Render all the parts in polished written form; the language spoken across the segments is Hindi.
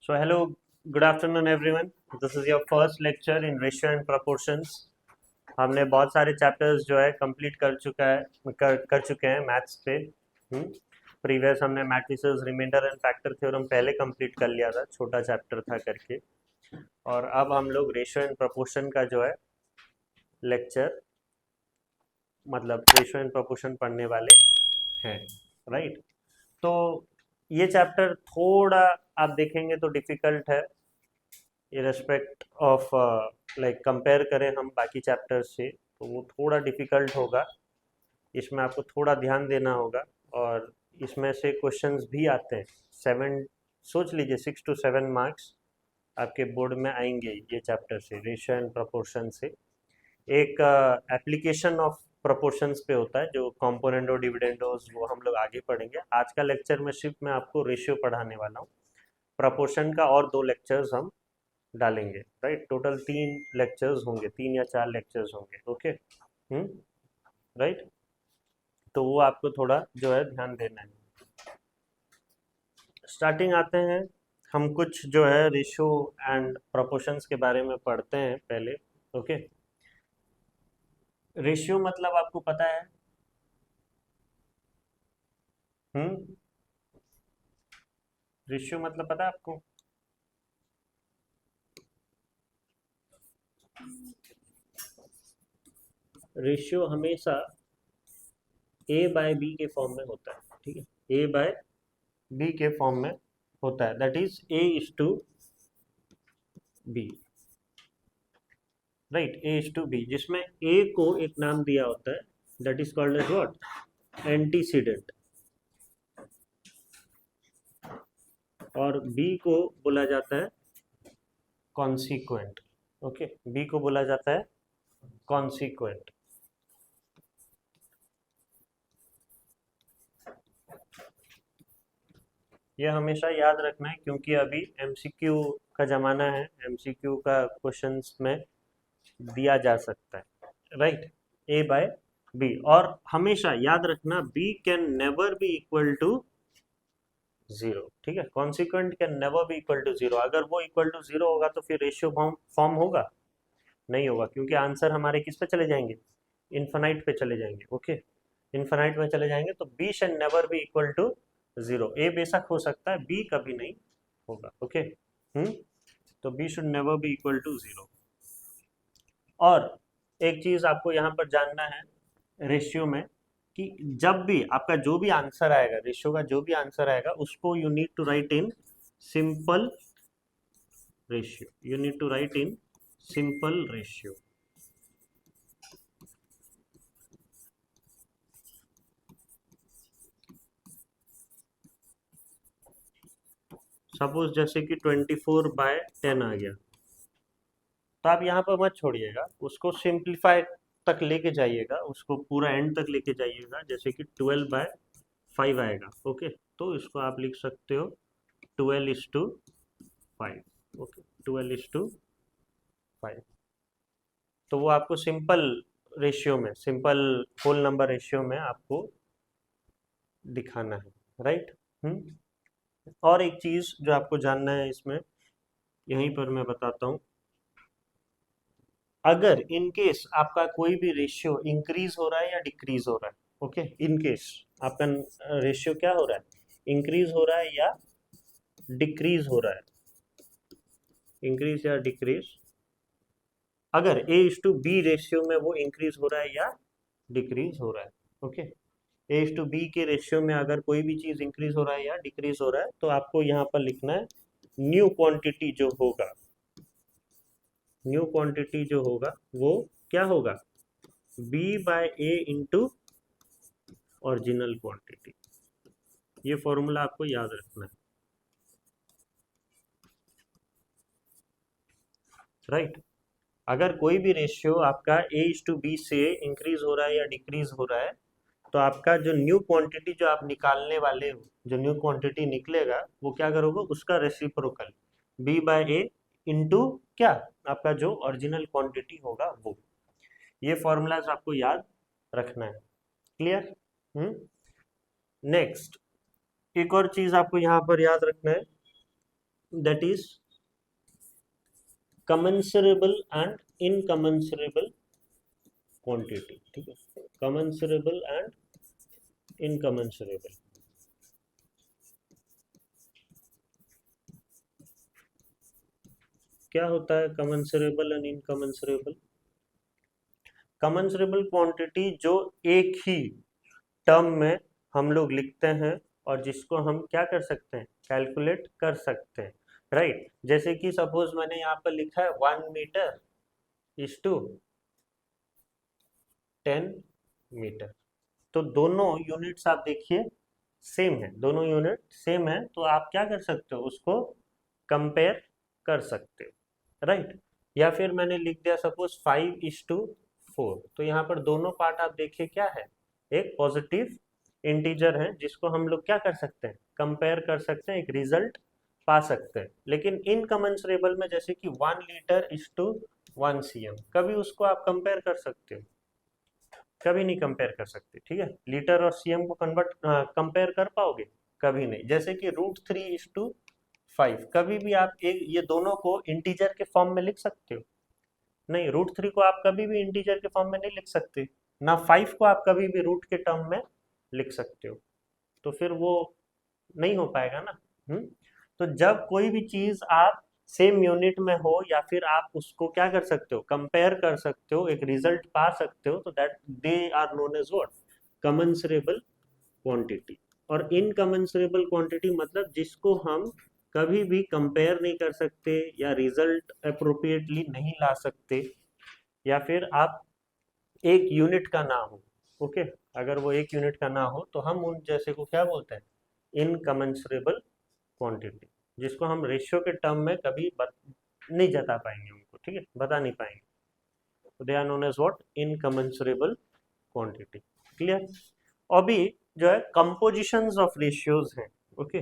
So hello, good afternoon everyone. This is your first lecture in ratio and proportions. हमने बहुत सारे चैप्टर्स जो है कंप्लीट कर चुके हैं मैथ्स पे। प्रीवियस हमने matrices, remainder and factor theorem पहले कंप्लीट कर लिया था, छोटा चैप्टर था करके। और अब हम लोग रेशियो एंड प्रोपोर्शन का जो है लेक्चर, मतलब रेशियो एंड प्रोपोर्शन पढ़ने वाले हैं, राइट। तो ये चैप्टर थोड़ा आप देखेंगे तो डिफिकल्ट है, इरेस्पेक्ट ऑफ लाइक कंपेयर करें हम बाकी चैप्टर्स से तो वो थोड़ा डिफिकल्ट होगा। इसमें आपको थोड़ा ध्यान देना होगा और इसमें से क्वेश्चंस भी आते हैं। 7, सोच लीजिए 6 to 7 मार्क्स आपके बोर्ड में आएंगे ये चैप्टर से, रेशियो एंड प्रोपोर्शन से। एक एप्लीकेशन ऑफ प्रोपोर्शंस पे होता है जो कॉम्पोनेंडो डिविडेंडोज, वो हम लोग आगे पढ़ेंगे। आज का लेक्चर में सिर्फ मैं आपको रेशियो पढ़ाने वाला हूँ। प्रोपोर्शन का और 2 लेक्चर्स हम डालेंगे, राइट। टोटल 3 लेक्चर्स होंगे, 3 या 4 लेक्चर्स होंगे, ओके। राइट। तो वो आपको थोड़ा जो है ध्यान देना है। स्टार्टिंग आते हैं, हम कुछ जो है रेशियो एंड प्रोपोर्शंस के बारे में पढ़ते हैं पहले, ओके। रेशियो मतलब आपको पता है, हम्म रेशियो मतलब पता है आपको? रेशियो हमेशा ए बाय बी के फॉर्म में होता है, ठीक है। ए बाय बी के फॉर्म में होता है, that is A is to B, right. A is to B, जिसमें ए को एक नाम दिया होता है, that is called as what, antecedent. और बी को बोला जाता है कॉन्सिक्वेंट, ओके। बी को बोला जाता है कॉन्सिक्वेंट। ये हमेशा याद रखना है क्योंकि अभी एमसीक्यू का ज़माना है, एमसीक्यू का क्वेश्चंस में दिया जा सकता है, राइट। ए बाय बी, और हमेशा याद रखना B can never be equal to zero, ठीक है। Consequent can never be equal to zero. अगर वो इक्वल टू जीरो होगा तो फिर रेशियो फॉर्म होगा? नहीं होगा, क्योंकि आंसर हमारे किस पे चले जाएंगे, इन्फानाइट पे चले जाएंगे, ओके। इन्फानाइट में चले जाएंगे तो b shall never be equal to zero. A बेशक हो सकता है, बी कभी नहीं होगा, ओके। तो B should never be equal to zero. और एक चीज आपको यहाँ पर जानना है रेशियो में, कि जब भी आपका जो भी आंसर आएगा, रेशियो का जो भी आंसर आएगा, उसको you need to write in simple ratio. You need to write in simple ratio. Suppose जैसे कि 24/10 आ गया, तो आप यहाँ पर मत छोड़िएगा, उसको सिंप्लीफाई तक लेके जाइएगा, उसको पूरा एंड तक लेके जाइएगा। जैसे कि 12/5 आएगा, ओके। तो इसको आप लिख सकते हो 12:5, ओके। 12:5। तो वो आपको सिंपल रेशियो में, सिंपल होल नंबर रेशियो में आपको दिखाना है, राइट। और एक चीज जो आपको जानना है इसमें, यहीं पर मैं बताता हूँ। अगर इन केस आपका कोई भी रेशियो इंक्रीज हो रहा है या डिक्रीज हो रहा है, ओके, इन केस आपका रेशियो क्या हो रहा है, इंक्रीज हो रहा है या डिक्रीज हो रहा है, इंक्रीज या डिक्रीज। अगर ए इज टू बी रेशियो में वो इंक्रीज हो रहा है या डिक्रीज हो रहा है, okay. A is to B के रेशियो में अगर कोई भी चीज इंक्रीज हो रहा है या डिक्रीज हो रहा है, तो आपको यहाँ पर लिखना है न्यू क्वांटिटी जो होगा, न्यू क्वांटिटी जो होगा वो क्या होगा, B by A into original quantity. ये फॉर्मूला आपको याद रखना है, राइट। अगर कोई भी रेशियो आपका ए इज टू बी से इंक्रीज हो रहा है या डिक्रीज हो रहा है, तो आपका जो न्यू क्वांटिटी जो आप निकालने वाले हो, जो न्यू क्वांटिटी निकलेगा वो क्या करोगे, उसका reciprocal B by A into क्या, आपका जो ओरिजिनल क्वांटिटी होगा वो। ये फॉर्मूलाज आपको याद रखना है, क्लियर। नेक्स्ट, एक और चीज आपको यहाँ पर याद रखना है, that is commensurable and incommensurable quantity. ठीक है, commensurable and incommensurable. क्या होता है commensurable and incommensurable? commensurable quantity जो एक ही टर्म में हम लोग लिखते हैं और जिसको हम क्या कर सकते हैं, कैलकुलेट कर सकते हैं, राइट। जैसे कि सपोज मैंने यहाँ पर लिखा है 1 मीटर इज टू 10 मीटर, तो दोनों यूनिट्स आप देखिए सेम है, दोनों यूनिट सेम है, तो आप क्या कर सकते हो, उसको कंपेयर कर सकते हो, राइट। या फिर मैंने लिख दिया सपोज 5:4, तो यहाँ पर दोनों पार्ट आप देखिए क्या है, एक पॉजिटिव इंटीजर है जिसको हम लोग क्या कर सकते हैं, कंपेयर कर सकते हैं, एक रिजल्ट पा सकते हैं। लेकिन इनकमेंसरेबल में जैसे कि 1 लीटर इज टू 1 cm, कभी उसको आप कंपेयर कर सकते हो, कभी नहीं कंपेयर कर सकते, ठीक है। लीटर और सीएम को कन्वर्ट कंपेयर कर पाओगे, कभी नहीं। जैसे कि √3:5, कभी भी आप एक ये दोनों को इंटीजर के फॉर्म में लिख सकते हो, नहीं। √3 को आप कभी भी इंटीजर के फॉर्म में नहीं लिख सकते, ना 5 को आप कभी भी रूट के टर्म में लिख सकते हो, तो फिर वो नहीं हो पाएगा ना। तो जब कोई भी चीज आप सेम यूनिट में हो या फिर आप उसको क्या कर सकते हो, कंपेयर कर सकते हो, एक रिजल्ट पा सकते हो, तो that they are known as what, commensurable quantity. और इनकमेंसरेबल क्वांटिटी मतलब जिसको हम कभी भी कंपेयर नहीं कर सकते या रिजल्ट अप्रोप्रिएटली नहीं ला सकते, या फिर आप एक यूनिट का ना हो, ओके, अगर वो एक यूनिट का ना हो तो हम उन जैसे को क्या बोलते हैं, इनकमेंसरेबल क्वांटिटी, जिसको हम रेशियो के टर्म में कभी नहीं जता पाएंगे उनको, ठीक है, बता नहीं पाएंगे, तो they are known as what, incommensurable quantity. Clear. अभी जो है कंपोजिशंस ऑफ रेशियोज हैं, ओके।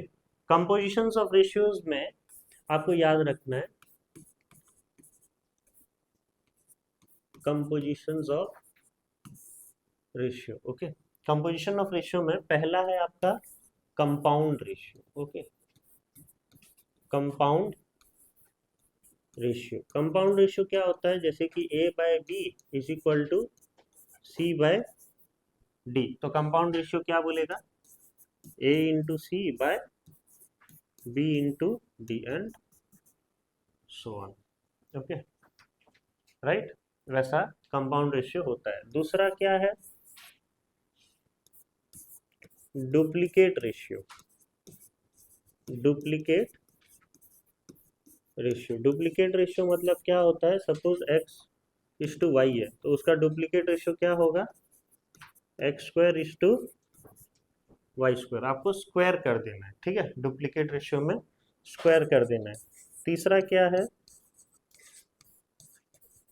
कंपोजिशंस ऑफ रेशियोज में आपको याद रखना है compositions of ratio, okay. Composition of ratio में पहला है आपका compound ratio, okay, compound ratio. Compound ratio क्या होता है, जैसे कि A/B is equal to C/D, तो कंपाउंड रेशियो क्या बोलेगा, A/C/B/D and so on, okay, right. वैसा कंपाउंड रेशियो होता है। दूसरा क्या है, duplicate ratio. Duplicate ratio, duplicate ratio मतलब क्या होता है, सपोज x:y है, तो उसका डुप्लीकेट रेशियो क्या होगा, x² आपको स्क्वायर कर देना है, ठीक है, डुप्लीकेट रेशियो में स्क्वायर कर देना है। तीसरा क्या है,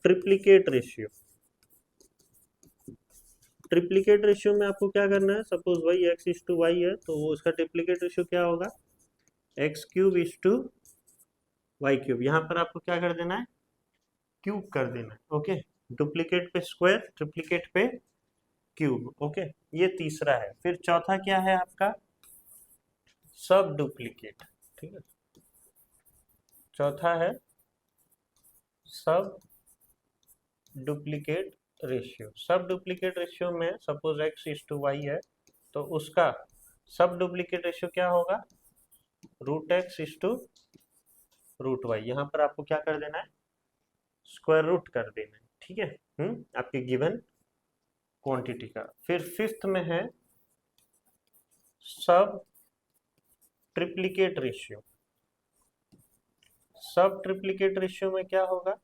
ट्रिप्लीकेट रेशियो। ट्रिप्लीकेट रेशियो में आपको क्या करना है, सपोज वही x:y है, तो वो उसका ट्रिप्लीकेट रेशियो क्या होगा, x³ यहाँ पर आपको क्या कर देना है, क्यूब कर देना है, ओके। डुप्लीकेट पे स्क्वायर, ट्रिप्लीकेट पे क्यूब, ओके। ये तीसरा है। फिर चौथा क्या है आपका, सब डुप्लीकेट, ठीक है, चौथा है सब डुप्लीकेट रेशियो। सब डुप्लीकेट रेशियो में सपोज x:y है, तो उसका सब डुप्लीकेट रेशियो क्या होगा, √x:√y, यहाँ पर आपको क्या कर देना है, स्क्वायर रूट कर देना है, ठीक है, आपके गिवन क्वांटिटी का। फिर फिफ्थ में है सब ट्रिप्लीकेट रेशियो। सब ट्रिप्लीकेट रेशियो में क्या होगा,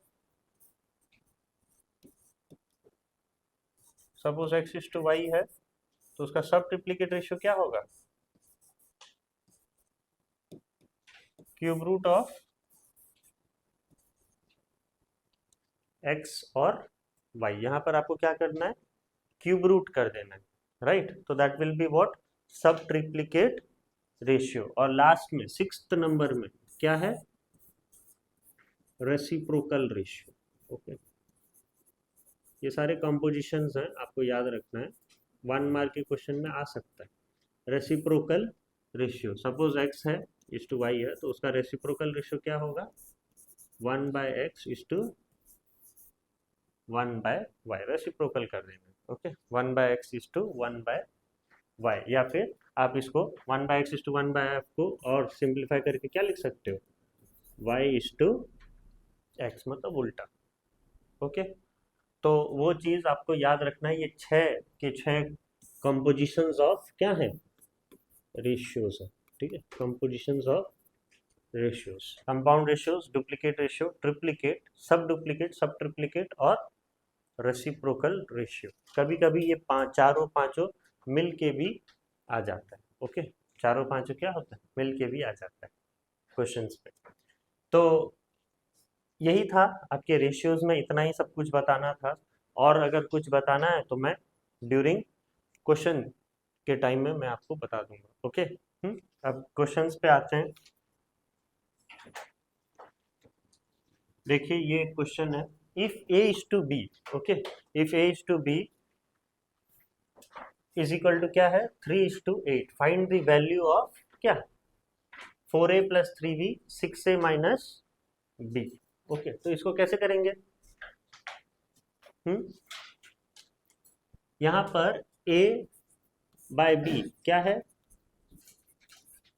सपोज x:y है, तो उसका सब ट्रिप्लीकेट रेशियो क्या होगा, क्यूब रूट ऑफ x और y, यहाँ पर आपको क्या करना है, क्यूब रूट कर देना है, राइट। तो दैट विल बी व्हाट, सब ट्रिप्लीकेट रेशियो। और लास्ट में सिक्स्थ नंबर में क्या है, रेसिप्रोकल रेशियो, ओके। ये सारे कंपोजिशंस हैं, आपको याद रखना है, 1 मार्क के क्वेश्चन में आ सकता है। रेसिप्रोकल रेशियो, सपोज x है, इज टू वाई है, तो उसका रेसिप्रोकल रेशियो क्या होगा, 1/x is to 1/y, reciprocal कर देना, okay, 1/x is to 1/y, या फिर आप इसको 1/x इज टू 1/f को और सिंप्लीफाई करके क्या लिख सकते हो, y इज टू x, मतलब उल्टा, ओके। तो वो चीज़ आपको याद रखना है, ये 6 कंपोजिशंस ऑफ क्या है, रेशियोज है, ठीक है, compositions of ratios, compound ratios, duplicate ratio, triplicate, सब डुप्लीकेट, सब ट्रिप्लीकेट और रेसिप्रोकल रेशियो। कभी कभी ये चारों पांचों मिल के भी आ जाता है, ओके, चारों पांचों क्या होता है, मिल के भी आ जाता है क्वेश्चंस पे। तो यही था आपके रेशियोज में, इतना ही सब कुछ बताना था, और अगर कुछ बताना है तो मैं ड्यूरिंग क्वेश्चन के टाइम में मैं आपको बता दूंगा, ओके। अब क्वेश्चंस पे आते हैं। देखिए ये क्वेश्चन है, if a is to B, okay, if a is to B is equal to क्या है, 3:8, फाइंड द वैल्यू ऑफ क्या, 4a + 3b 6a - b, okay. तो इसको कैसे करेंगे, यहाँ पर a/b क्या है,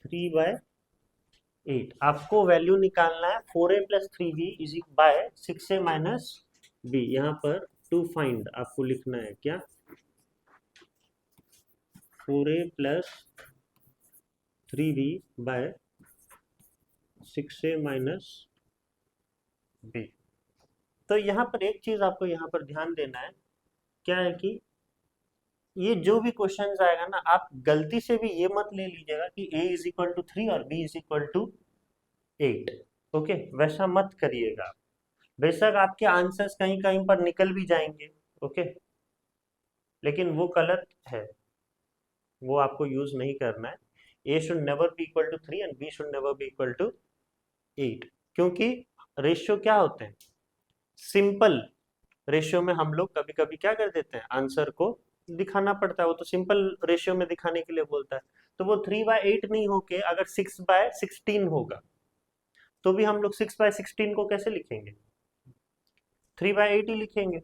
3/8, आपको वैल्यू निकालना है 4a + 3b is by 6a - b, यहाँ पर टू फाइंड आपको लिखना है क्या, 4a + 3b bye 6a - b। तो यहाँ पर एक चीज आपको यहाँ पर ध्यान देना है, क्या है कि ये जो भी क्वेश्चन आएगा ना, आप गलती से भी ये मत ले लीजिएगा कि a इज इक्वल टू 3 और b is equal to 8, okay, वैसा मत करिएगा। बेशक आपके आंसर्स कहीं कहीं पर निकल भी जाएंगे, ओके, लेकिन वो गलत है, वो आपको यूज नहीं करना है। a should never be equal to 3 and b should never be equal to 8, क्योंकि रेशियो क्या होते हैं, सिंपल रेशियो में हम लोग कभी कभी क्या कर देते हैं, आंसर को दिखाना पड़ता है, वो तो सिंपल रेशियो में दिखाने के लिए बोलता है। तो वो 3/8 नहीं होके अगर 6/16 होगा तो भी हम लोग 6/16 को कैसे लिखेंगे, 3/8 ही लिखेंगे।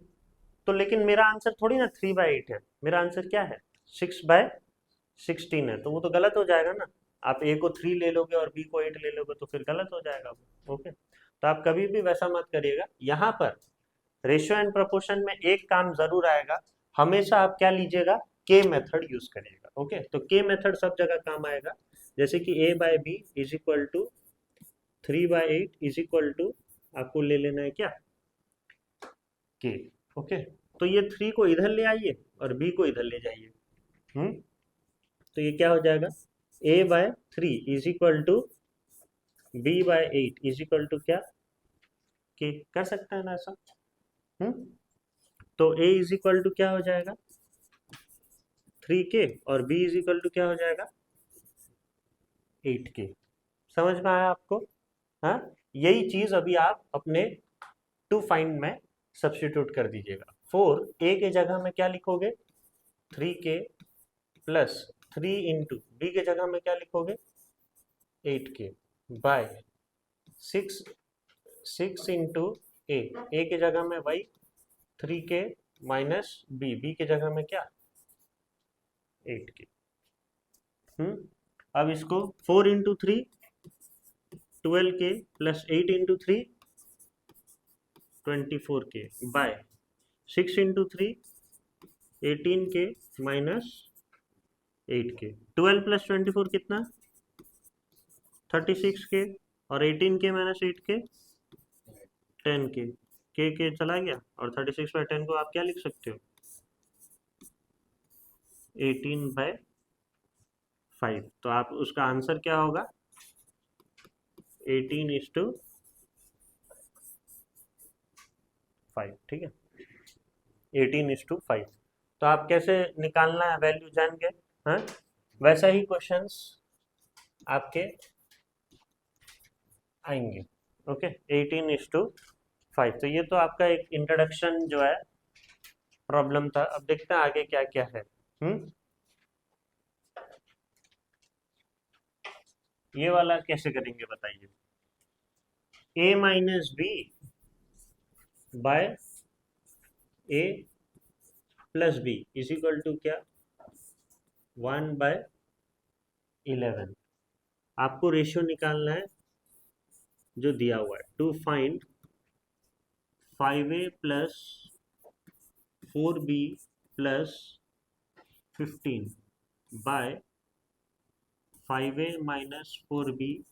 तो लेकिन मेरा आंसर थोड़ी ना 3/8 है, मेरा आंसर क्या है, 6/16 है, तो वो तो गलत हो जाएगा ना। आप a को 3 ले लोगे और b को 8 ले लोगे तो फिर गलत हो जाएगा वो, ओके। तो आप कभी भी वैसा मत करिएगा। यहाँ पर रेशियो एंड प्रोपोर्शन में एक काम जरूर आएगा, हमेशा आप क्या लीजिएगा, के मेथड यूज करिएगा, ओके। तो के मेथड सब जगह काम आएगा, जैसे कि a/b is equal to 3/8 is equal to, आपको ले लेना है क्या, के, ओके। तो ये 3 को इधर ले आइए और b को इधर ले जाइए, तो ये क्या हो जाएगा, a/3 is equal to b/8 is equal to क्या, के, कर सकते हैं ना ऐसा, तो a इज इक्वल टू क्या हो जाएगा, 3k, और b इज इक्वल टू क्या हो जाएगा, 8k। समझ में आया आपको, हाँ, यही चीज अभी आप अपने टू फाइंड में सब्स्टिट्यूट कर दीजिएगा। 4a के जगह में क्या लिखोगे, 3k प्लस 3 इंटू b के जगह में क्या लिखोगे, 8k बाय 6 इंटू a के जगह में वही 3k माइनस b के जगह में क्या, 8k। अब इसको 4 into 3 12k plus 8 into 3 24k by 6 into 3 18k minus 8k। 12 plus 24 कितना, 36k, और 18k माइनस 8k 10k, के चला गया, और 36/10 को आप क्या लिख सकते हो, 18/5। तो आप उसका आंसर क्या होगा, 18:5, ठीक है, 18:5। तो आप कैसे निकालना है वैल्यू जान गए, हाँ, वैसा ही क्वेश्चंस आपके आएंगे, ओके, 18:5। तो ये तो आपका एक इंट्रोडक्शन जो है प्रॉब्लम था। अब देखते हैं आगे क्या क्या है। ये वाला कैसे करेंगे बताइए? A minus b by a plus b is equal to क्या? 1/11। आपको रेशियो निकालना है जो दिया हुआ है, to find 5a plus 4b plus 15 by 5a minus 4b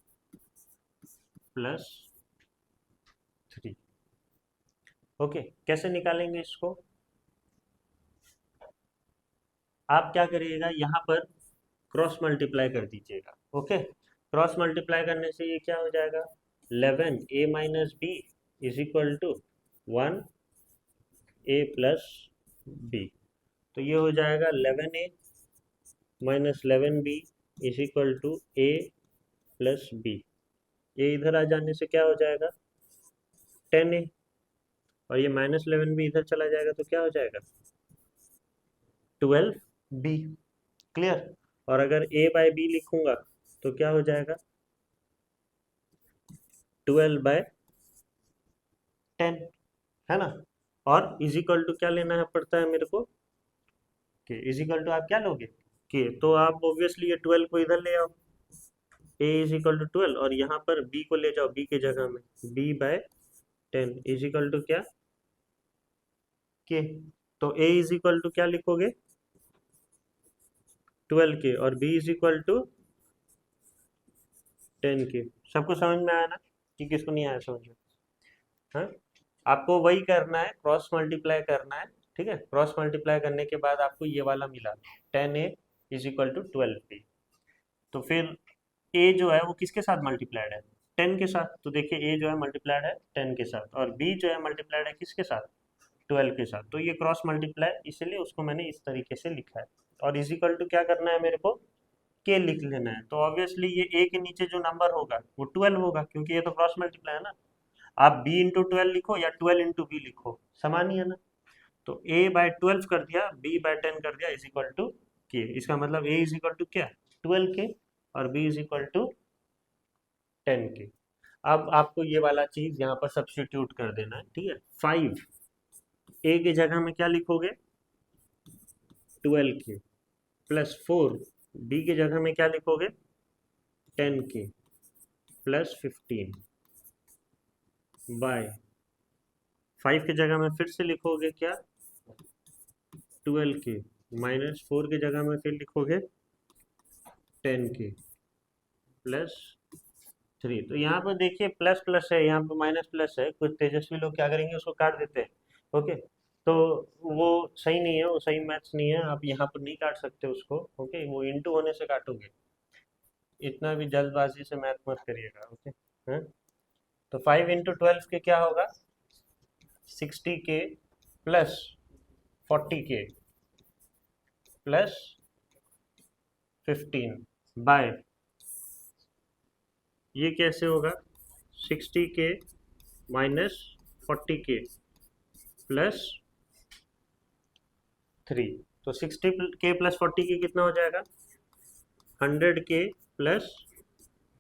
plus 3। Okay, कैसे निकालेंगे इसको? आप क्या करिएगा, यहाँ पर क्रॉस मल्टीप्लाई कर दीजिएगा। ओके, क्रॉस मल्टीप्लाई करने से ये क्या हो जाएगा? 11a minus B is equal to 1a plus B. तो ये हो जाएगा 11a minus 11b is equal to a plus B. ये इधर आ जाने से क्या हो जाएगा? 10a, और ये माइनस 11b इधर चला जाएगा तो क्या हो जाएगा? 12b। क्लियर? और अगर a बाय बी लिखूंगा तो क्या हो जाएगा? 12/10, है ना? और इज इक्वल टू क्या लेना है पड़ता है मेरे को? कि इज इक्वल टू आप क्या लोगे? कि तो आप ऑब्वियसली ये 12 को इधर ले आओ, a इज इक्वल टू 12, और यहाँ पर b को ले जाओ b के जगह में, b/10 इज इक्वल टू क्या? के। तो a इज इक्वल टू क्या लिखोगे? 12 के, और b इज इक्वल टू 10 के। सबको समझ में आया ना, कि किसको नहीं आया समझ में? हाँ, आपको वही करना है, क्रॉस मल्टीप्लाई करना है। ठीक है, क्रॉस मल्टीप्लाई करने के बाद आपको ये वाला मिला 10a is equal to 12b। तो फिर a जो है वो किसके साथ मल्टीप्लाइड है? 10 के साथ। तो देखिए a जो है मल्टीप्लाइड है 10 के साथ, और b जो है मल्टीप्लाइड है किसके साथ? 12 के साथ। तो ये क्रॉस मल्टीप्लाई, इसलिए उसको मैंने इस तरीके से लिखा है। और इज इक्वल टू क्या करना है मेरे को? के लिख लेना है। तो ऑब्वियसली ये a के नीचे जो नंबर होगा वो 12 होगा, क्योंकि ये तो क्रॉस मल्टीप्लाई है ना। आप b इंटू 12 लिखो या 12 इंटू बी लिखो, समान ही है ना। तो a/12 कर दिया, b/10 कर दिया, इज इक्वल टू के। इसका मतलब a इज इक्वल टू क्या? 12 के, और b इज इक्वल टू 10 के। अब आपको ये वाला चीज यहाँ पर सब्स्टिट्यूट कर देना है। ठीक है, 5 a की जगह में क्या लिखोगे? 12 के, प्लस 4 b की जगह में क्या लिखोगे? 10 के प्लस 15 बाय 5 की जगह में फिर से लिखोगे क्या? 12 के, माइनस 4 की जगह में फिर लिखोगे 10 के प्लस 3। तो यहाँ पर देखिए प्लस प्लस है, यहाँ पर माइनस प्लस है। कुछ तेजस्वी लोग क्या करेंगे, उसको काट देते हैं। ओके, तो वो सही नहीं है, वो सही मैथ्स नहीं है। आप यहाँ पर नहीं काट सकते उसको। ओके, वो इंटू होने से काटोगे। इतना भी जल्दबाजी से मैथ मत करिएगा। ओके, हाँ। तो 5 इंटू 12 के क्या होगा? 60 के प्लस 40 के प्लस 15 बाय, ये कैसे होगा? 60 के माइनस 40 के प्लस 3। तो 60 के प्लस 40 के कितना हो जाएगा? 100 के प्लस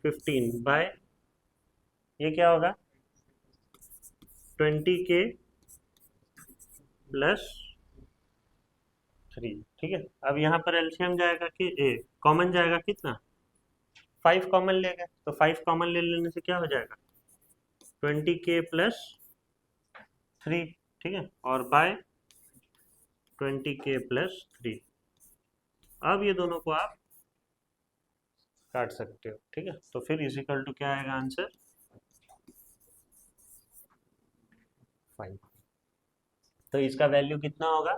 15 बाय, ये क्या होगा? 20 के प्लस 3। ठीक है, अब यहाँ पर एलसीएम जाएगा कि कॉमन जाएगा कितना? 5 कॉमन ले गए, तो 5 कॉमन ले लेने से क्या हो जाएगा? 20 के प्लस 3। ठीक है, और बाय 20 के प्लस 3। अब ये दोनों को आप काट सकते हो। ठीक है, तो फिर इज इक्वल टू क्या आएगा आंसर? 5। तो इसका वैल्यू कितना होगा?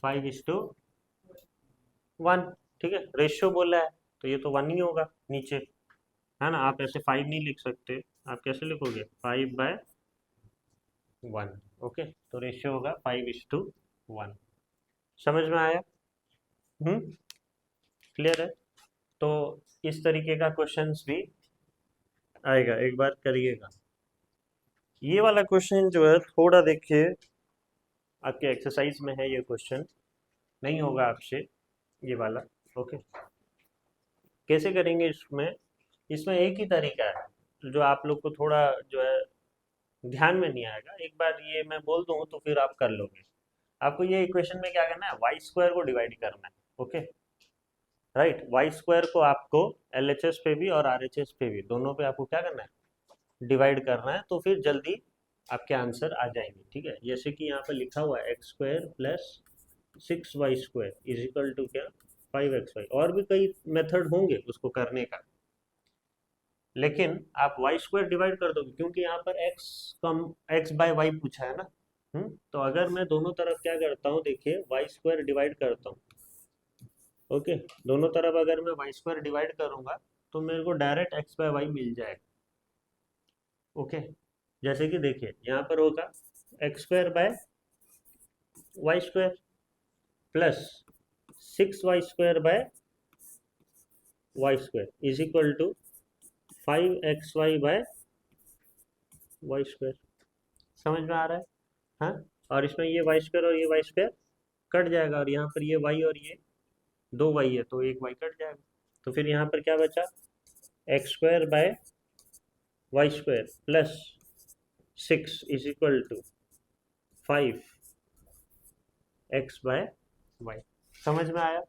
5:1। ठीक है, रेशियो बोला है तो ये तो 1 ही होगा नीचे, है ना। आप ऐसे 5 नहीं लिख सकते, आप कैसे लिखोगे? 5/1। ओके, तो रेशियो होगा 5:1। समझ में आया? क्लियर है? तो इस तरीके का क्वेश्चंस भी आएगा, एक बार करिएगा। ये वाला क्वेश्चन जो है थोड़ा देखिए, आपके एक्सरसाइज में है ये क्वेश्चन, नहीं होगा आपसे ये वाला। ओके, कैसे करेंगे इसमें? इसमें एक ही तरीका है जो आप लोग को थोड़ा जो है ध्यान में नहीं आएगा। एक बार ये मैं बोल दूँ तो फिर आप कर लोगे। आपको ये इक्वेशन में क्या करना है, वाई स्क्वायर को डिवाइड करना है। Okay, right. वाई स्क्वायर को आपको एलएचएस पे भी और आरएचएस पे भी, दोनों पे आपको क्या करना है, डिवाइड करना है। तो फिर जल्दी आपके आंसर आ जाएंगे। ठीक है, जैसे कि यहाँ पे लिखा हुआ है X square plus 6y² is equal to क्या, 5xy। और भी कई मेथड होंगे उसको करने का, लेकिन आप वाई स्क्वायर डिवाइड कर दोगे क्योंकि यहाँ पर एक्स बाय वाई पूछा है ना। तो अगर मैं दोनों तरफ क्या करता हूँ, देखिए वाई स्क्वायर डिवाइड करता हूँ। ओके, दोनों तरफ अगर मैं वाई स्क्वायर डिवाइड करूंगा तो मेरे को डायरेक्ट एक्स बाय वाई मिल जाएगा। ओके, जैसे कि देखिए यहाँ पर होगा X square by Y square plus 6y² by Y square is equal to 5xy by Y square. समझ में आ रहा है? हाँ, और इसमें ये वाई स्क्वायर और ये वाई स्क्वायर कट जाएगा, और यहाँ पर ये वाई और ये 2y है तो एक वाई कट जाएगा। तो फिर यहाँ पर क्या बचा, X square by Y square plus 6 is equal to 5x by Y. समझ में आया?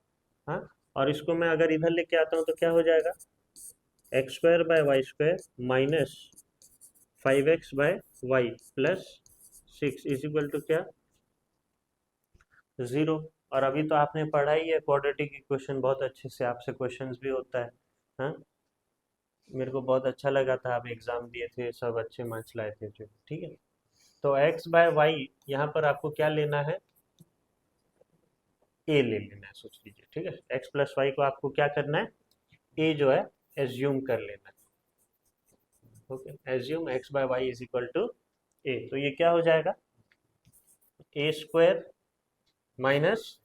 हाँ, और इसको मैं अगर इधर लेके आता हूँ तो क्या हो जाएगा, X square by Y square minus 5x by Y plus 6 is equal to क्या, 0। और अभी तो आपने पढ़ा ही है क्वाड्रेटिक इक्वेशन बहुत अच्छे से, आपसे क्वेश्चंस भी होता है। हाँ, मेरे को बहुत अच्छा लगा था, आप एग्जाम दिए थे, सब अच्छे मार्क्स लाए थे जो। ठीक है, तो x बाय वाई यहाँ पर आपको क्या लेना है, ए ले लेना है, सोच लीजिए। ठीक है, x प्लस वाई को आपको क्या करना है, ए जो है एज्यूम कर लेना है। Okay, assume x by y is equal to a. तो ये क्या हो जाएगा, a square minus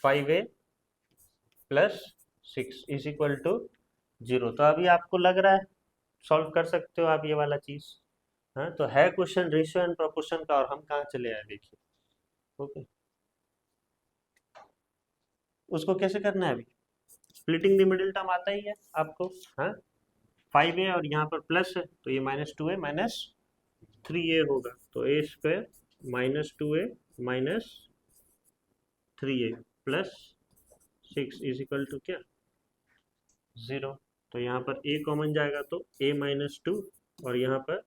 5a plus 6 is equal to 0। तो अभी आपको लग रहा है सॉल्व कर सकते हो आप ये वाला चीज। हाँ, तो है क्वेश्चन रेशियो एंड प्रोपोर्शन का, और हम कहाँ चले आए देखिए। ओके, उसको कैसे करना है, अभी स्प्लिटिंग द मिडिल टर्म आता ही है आपको। हाँ, 5a और यहाँ पर प्लस है तो ये -2a माइनस 3a होगा, तो a square -2a minus 3a plus 6 is equal to क्या, 0। तो यहाँ पर a कॉमन जाएगा तो a -2, और यहाँ पर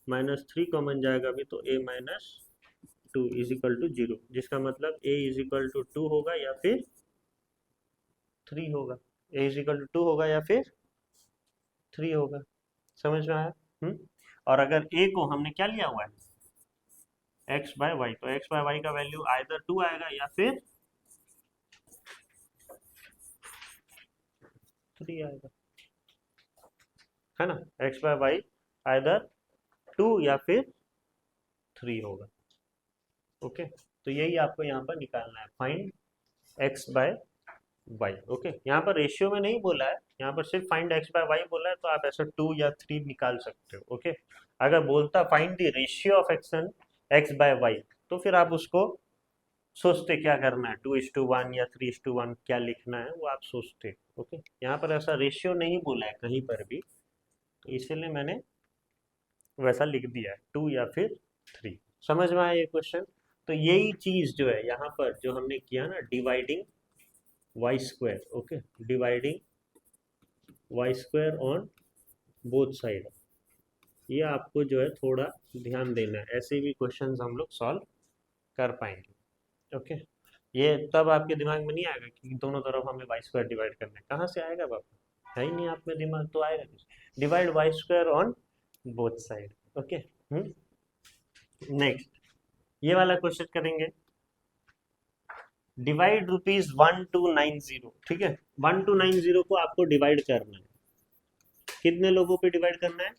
-3 कॉमन जाएगा भी तो a -2 इज इक्वल टू 0, जिसका मतलब a इज इक्वल टू 2 होगा या फिर 3 होगा। a इज इक्वल टू 2 होगा या फिर 3 होगा। समझ में आया? और अगर a को हमने क्या लिया हुआ है, x बाय वाई, तो x बाय वाई का वैल्यू आइदर 2 आएगा या फिर 3 आएगा, है ना। x बाय वाई आइदर 2 या फिर 3 होगा। ओके, तो यही आपको यहाँ पर निकालना है, find x by Y. Okay, यहाँ पर रेशियो में नहीं बोला है, यहाँ पर सिर्फ फाइंड x बाय वाई बोला है, तो आप ऐसा 2 या 3 निकाल सकते हो। ओके, अगर बोलता find the ratio of x by Y, तो फिर आप उसको सोचते क्या करना है, 2:1 या 3:1 क्या लिखना है, वो आप सोचते। ओके, यहाँ पर ऐसा रेशियो नहीं बोला है कहीं पर भी, तो इसीलिए मैंने वैसा लिख दिया है, 2 या फिर 3। समझ में आया ये क्वेश्चन? तो यही चीज जो है यहाँ पर जो हमने किया ना, dividing Y square. Okay, dividing Y square on both side, ये आपको जो है थोड़ा ध्यान देना है, ऐसे भी क्वेश्चंस हम लोग सॉल्व कर पाएंगे। ओके, ये तब आपके दिमाग में नहीं आएगा कि दोनों तरफ हमें वाई स्क्वायर डिवाइड करना है, कहाँ से आएगा बाबा, है ही नहीं आप में दिमाग, तो आएगा divide Y square on both side. Okay, next ये वाला क्वेश्चन करेंगे, डिवाइड ₹1290। ठीक है, 1290 को आपको डिवाइड करना है, कितने लोगों पे डिवाइड करना है,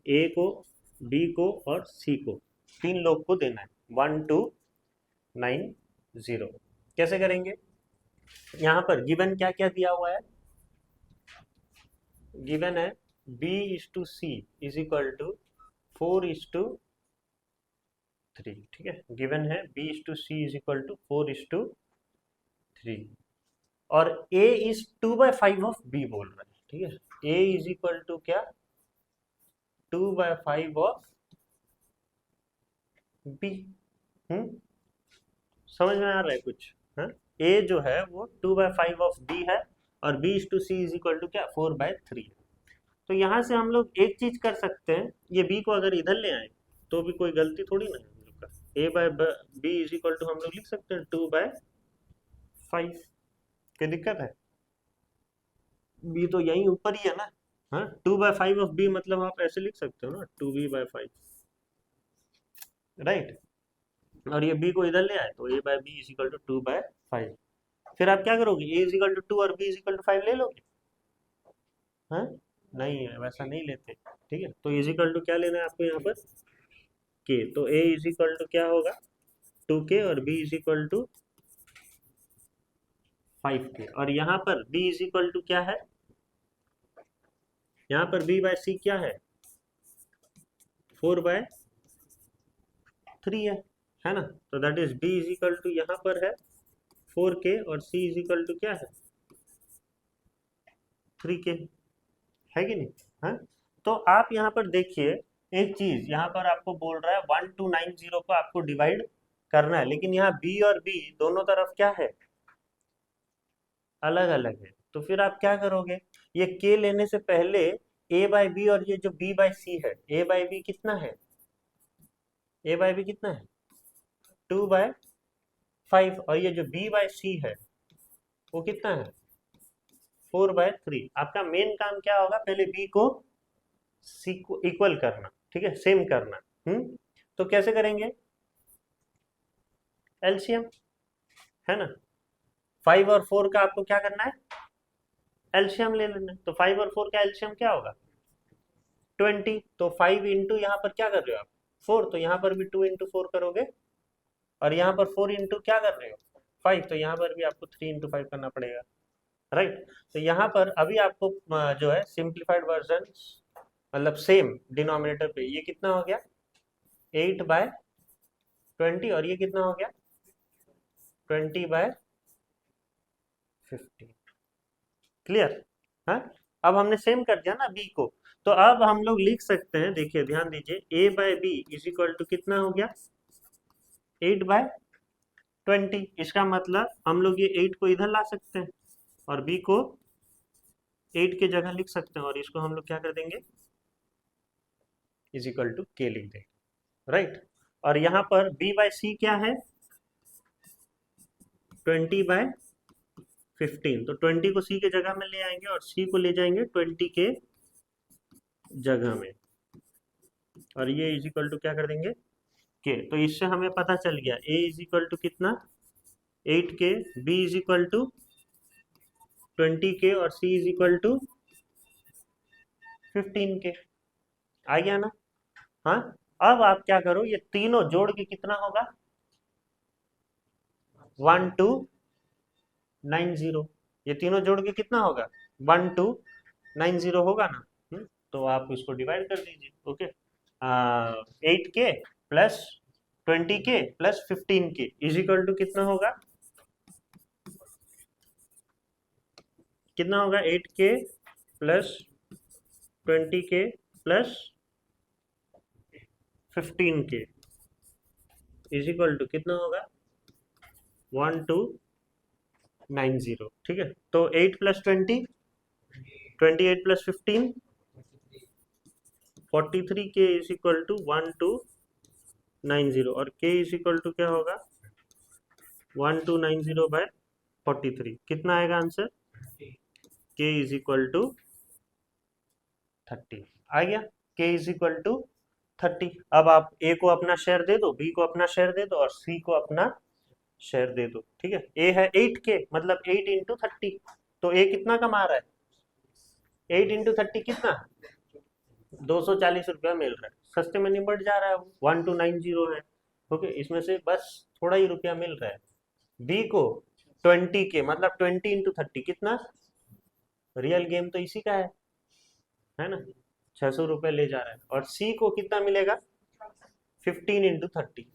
ए को, बी को और सी को, 3 लोग को देना है 1290। कैसे करेंगे, यहाँ पर गिवन क्या क्या दिया हुआ है, गिवन है B/C इज इक्वल टू 4:3। ठीक है, गिवन है B/C इज इक्वल टू 4:3। और a इज 2/5 ऑफ b बोल रहा है, ठीक है। a इज इक्वल टू क्या, 2/5 ऑफ b। समझ में आ रहा है कुछ? हाँ, a जो है वो 2/5 ऑफ b है और b is to c is equal to क्या, 4/3 है। तो यहाँ से हम लोग एक चीज कर सकते हैं, ये b को अगर इधर ले आए तो भी कोई गलती थोड़ी ना है हम लोग का। a by b is equal to हम लोग लिख सकते हैं 2/5। कोई दिक्कत है? b तो यहीं ऊपर ही है ना। हाँ, 2/5 ऑफ b मतलब आप ऐसे लिख सकते हो ना, 2b/5, राइट। और ये b को इधर ले आए तो a by b is equal to 2/5। फिर आप क्या करोगे, a इज इक्वल टू 2 और b इज इक्वल टू 5 ले लोगे? हाँ, नहीं है, वैसा नहीं लेते, ठीक है। तो इज इक्वल टू क्या लेना है आपको यहाँ पर, k। तो a इज इक्वल टू क्या होगा, 2k, और b is equal to 5k। और यहाँ पर b इज इक्वल टू क्या है, यहाँ पर b बाय c क्या है, 4/3 है ना। तो that is b is equal to यहाँ पर है 4k और c इज इक्वल टू क्या है, 3k, है कि नहीं? हाँ, तो आप यहाँ पर देखिए एक चीज, यहाँ पर आपको बोल रहा है 1290 को आपको डिवाइड करना है, लेकिन यहाँ b और b दोनों तरफ क्या है, अलग अलग है। तो फिर आप क्या करोगे, ये k लेने से पहले a बाय बी और ये जो b बाय सी है, a बाय बी कितना है, a बाय बी कितना है, 2/5, और ये जो b बाय सी है वो कितना है, 4/3। आपका मेन काम क्या होगा, पहले b को c को इक्वल करना, ठीक है, सेम करना। तो कैसे करेंगे, एलसीएम, है ना। 5 और 4 का आपको क्या करना है, एलसीएम ले लेना है। तो 5 और 4 का एलसीएम क्या होगा, 20। तो 5 इंटू यहाँ पर क्या कर रहे हो आप, 4, तो यहाँ पर भी 2 इंटू 4 करोगे, और यहाँ पर 4 इंटू क्या कर रहे हो, 5, तो यहाँ पर भी आपको 3 इंटू 5 करना पड़ेगा, राइट। तो यहाँ पर अभी आपको जो है सिंप्लीफाइड वर्जन, मतलब सेम डिनोमिनेटर पे, ये कितना हो गया, 8/20, और ये कितना हो गया, 20/15। क्लियर? हाँ, अब हमने सेम कर दिया ना b को, तो अब हम लोग लिख सकते हैं, देखिए ध्यान दीजिए, a by B is equal to कितना हो गया, 8/20। इसका मतलब हम लोग ये 8 को इधर ला सकते हैं और b को 8 के जगह लिख सकते हैं, और इसको हम लोग क्या कर देंगे, इज इक्वल टू k लिख देंगे, राइट। और यहाँ पर b बाय सी क्या है, 20/15। तो 20 को c के जगह में ले आएंगे और c को ले जाएंगे 20 के जगह में, और ये इज इक्वल टू क्या कर देंगे, k। तो इससे हमें पता चल गया a इज इक्वल टू कितना, 8k, b is equal to 20k, और c is equal to 15k। आ गया ना? हाँ, अब आप क्या करो, ये तीनों जोड़ के कितना होगा, 1290। ये तीनों जोड़ के कितना होगा, 1290 होगा ना। तो आप इसको डिवाइड कर दीजिए, okay. 8k plus 20k plus 15k is equal to कितना होगा, कितना होगा, 8k plus 20k plus 15k is equal to कितना होगा, 1290, ठीक है। तो 8 plus 20, 28 plus 15, 43k is equal to 1290, और k इज इक्वल टू क्या होगा, 1290/43। कितना आएगा answer, k is equal to 30। आ गया, k इज इक्वल टू 30। अब आप a को अपना शेयर दे दो, b को अपना शेयर दे दो, और c को अपना शेयर दे दो, ठीक है। a है 8k, मतलब 8 इंटू 30। तो a कितना कमा रहा है, 8 इंटू 30 कितना, 240 रुपया मिल रहा है, सस्ते में निपट जा रहा है वो, 1290 है, ओके। इसमें से बस थोड़ा ही रुपया मिल रहा है। b को 20k, मतलब 20 इंटू 30 कितना, रियल गेम तो इसी का है ना, 600 रुपये ले जा रहा है। और सी को कितना मिलेगा, 15 इंटू 30,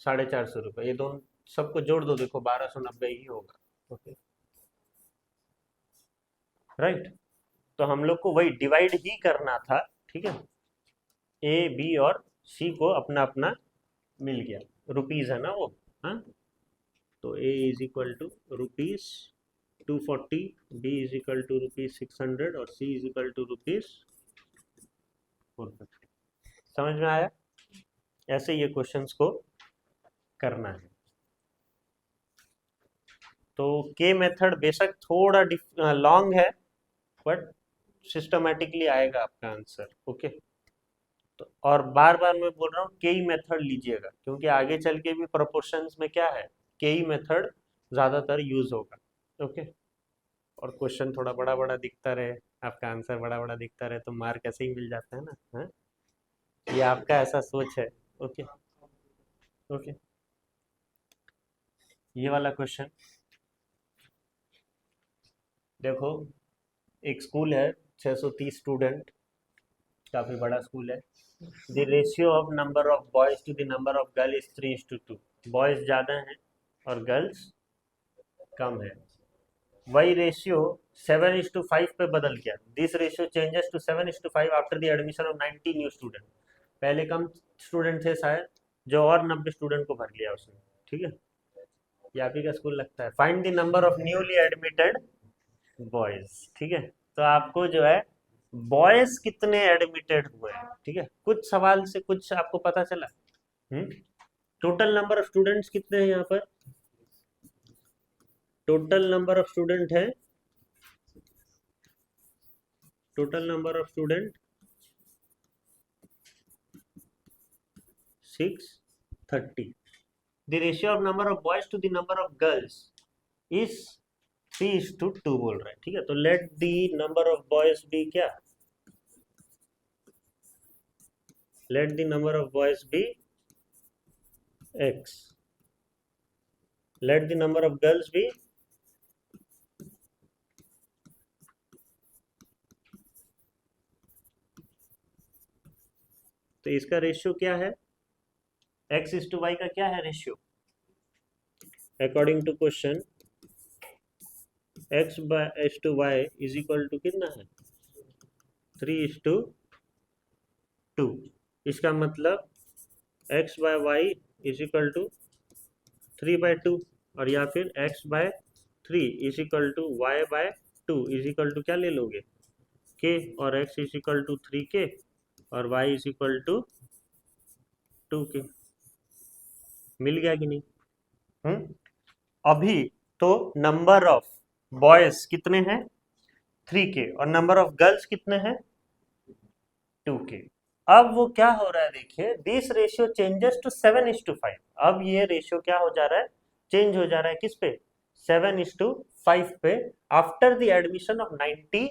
450 रुपये। ये दोनों सबको जोड़ दो, देखो 1290 ही होगा, ओके राइट। तो हम लोग को वही डिवाइड ही करना था, ठीक है। ए बी और सी को अपना अपना मिल गया, रुपीज है ना वो, हाँ। तो a is equal to rupees 240, b is equal to rupees 600 और c is equal to rupees 450। समझ में आया? ऐसे ये क्वेश्चंस को करना है। तो के मेथड बेशक थोड़ा लॉन्ग है, बट सिस्टमेटिकली आएगा आपका आंसर। ओके। तो और बार बार मैं बोल रहा हूँ के ही मेथड लीजिएगा, क्योंकि आगे चल के भी प्रोपोर्शंस में क्या है, के ही मेथड ज़्यादातर यूज होगा। ओके। और क्वेश्चन थोड़ा बड़ा बड़ा दिखता रहे, आपका आंसर बड़ा बड़ा दिखता रहे, तो मार्क ऐसे ही मिल जाता है ना। हाँ, ये आपका ऐसा सोच है। Okay okay. ये वाला क्वेश्चन देखो, एक स्कूल है, 630 स्टूडेंट, काफ़ी बड़ा स्कूल है। The ratio of number of boys to the number of girl is 3:2। Boys ज़्यादा हैं और गर्ल्स कम है। वही रेशियो 7:5 पे बदल गया। This ratio changes to 7:5 after the admission of 90 new student. पहले कम स्टूडेंट थे शायद, जो और 90 स्टूडेंट को भर लिया उसने, ठीक है। ये आप ही का स्कूल लगता है। Find the number of newly admitted boys, ठीक है। तो आपको जो है बॉयज कितने एडमिटेड हुए हैं, ठीक है, कुछ सवाल से कुछ आपको पता चला। टोटल नंबर ऑफ स्टूडेंट्स कितने हैं यहाँ पर? टोटल नंबर ऑफ स्टूडेंट है, total number of student 630। The ratio of number of boys to the number of girls is 3:2 बोल रहे हैं, ठीक है। तो let the number of boys be क्या, let the number of boys be x, let the number of girls be तो इसका रेशियो क्या है, x is to y का क्या है ratio? According to question x is to y is equal to कितना है, 3:2। इसका मतलब x by y is equal to 3/2, और या फिर x by 3 is equal to y by 2 is equal to क्या ले लोगे, k, और x is equal to 3k और y is equal to 2k। मिल गया कि नहीं? अभी तो नंबर ऑफ बॉयज कितने हैं, 3k, और नंबर ऑफ गर्ल्स कितने हैं, 2k। अब वो क्या हो रहा है, देखिए, दिस रेशियो चेंजेस टू 7:5। अब ये रेशियो क्या हो जा रहा है, चेंज हो जा रहा है किस पे, 7:5 पे, after the admission of 90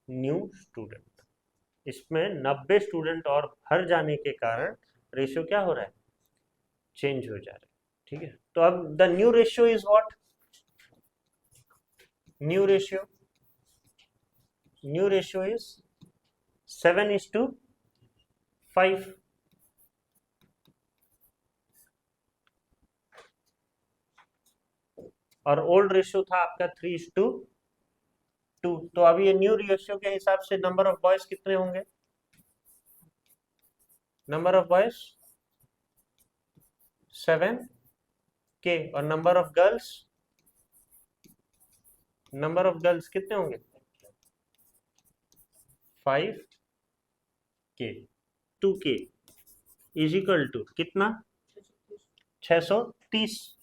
new student. इसमें 90 स्टूडेंट और भर जाने के कारण रेशियो क्या हो रहा है, चेंज हो जा रहा है, ठीक है। तो अब the new ratio is what, new ratio is 7:5। और ओल्ड रेशियो था आपका 3:2। तो अभी ये न्यू रेशियो के हिसाब से नंबर ऑफ बॉयज कितने होंगे, नंबर ऑफ बॉयज 7k, और नंबर ऑफ गर्ल्स कितने होंगे, 5k। 2k is equal to कितना, 630।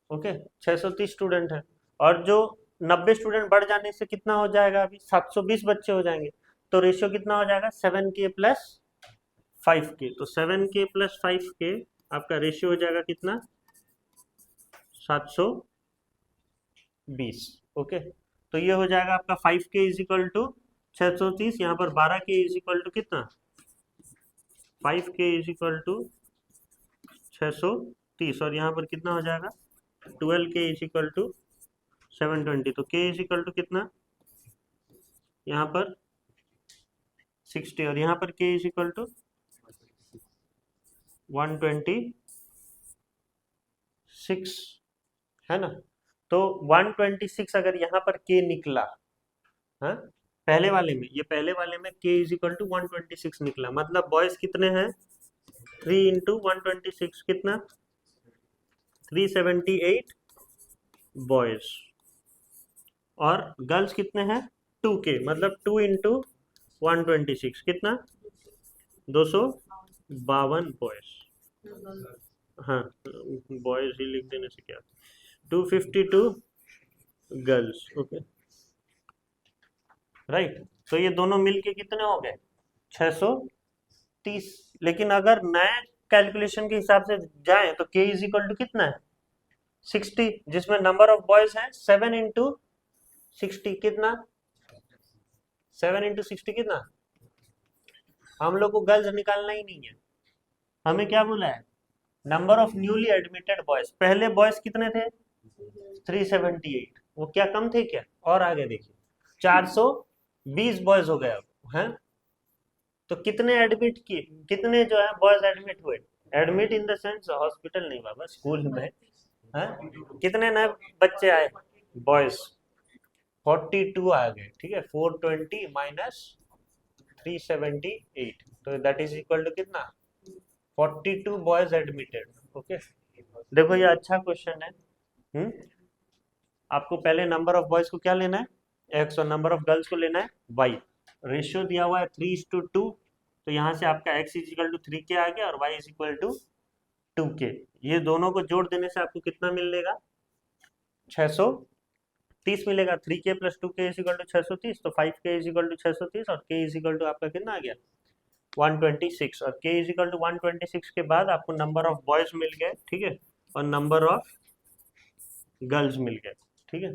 ओके, 630 स्टूडेंट है, और जो 90 स्टूडेंट बढ़ जाने से कितना हो जाएगा, अभी 720 बच्चे हो जाएंगे। तो रेशियो कितना हो जाएगा, 7k प्लस 5k। तो 7k प्लस 5k आपका रेशियो हो जाएगा कितना, 720। ओके, तो ये हो जाएगा आपका 5k इज इक्वल टू 630, यहाँ पर 12k इज इक्वल टू कितना, 5k इज इक्वल टू 630, और यहाँ पर कितना हो जाएगा, 12k इज इक्वल टू 720। तो k इज इक्वल टू कितना, यहाँ पर 60, और यहाँ पर k इज इक्वल टू 126 है ना। तो 126 अगर यहाँ पर k निकला, हाँ पहले वाले में, ये पहले वाले में k इज इक्वल टू 126 निकला, मतलब बॉयज कितने हैं 3 इंटू 126 कितना 378 बॉयज, और गर्ल्स कितने हैं 2k, मतलब 2 इंटू 126 कितना 252 बॉयज, हाँ बॉयज ही लिख देने से क्या 252 गर्ल्स, ओके राइट। तो ये दोनों मिलके कितने हो गए 630, लेकिन अगर नए कैलकुलेशन के हिसाब से जाएं तो k इज इक्वल टू कितना है 60, जिसमें नंबर ऑफ बॉयज है 7 इंटू 60 कितना 7 इंटू 60 कितना, हम लोग को गर्ल्स निकालना ही नहीं है, हमें क्या बोला है number of newly admitted boys, पहले बॉयज कितने थे 378, वो क्या कम थे क्या, और आगे देखिए 420 बॉयज हो गए अब हैं, तो कितने एडमिट किए, कितने जो है बॉयज एडमिट हुए, admit in the sense hospital नहीं बाबा स्कूल में, हैं कितने नए बच्चे आए बॉयज 42 आ गए, ठीक है 420 माइनस 378, तो दैट इज इक्वल टू कितना 42 बॉयज एडमिटेड, ओके। देखो ये अच्छा क्वेश्चन है, आपको पहले नंबर ऑफ बॉयज को क्या लेना है x और नंबर ऑफ गर्ल्स को लेना है y, रेशियो दिया हुआ है 3:2, तो यहाँ से आपका x is equal to 3k आ गया और y is equal to 2k, ये दोनों को जोड़ देने से आपको कितना मिलेगा 630 मिलेगा, 3k plus 2k is equal to 630, तो 5k इज इक्वल टू 630 और k इज इक्वल टू आपका कितना आ गया 126, और k इज इक्वल टू 126 के बाद आपको नंबर ऑफ बॉयज मिल गए, ठीक है, और नंबर ऑफ गर्ल्स मिल गए, ठीक है।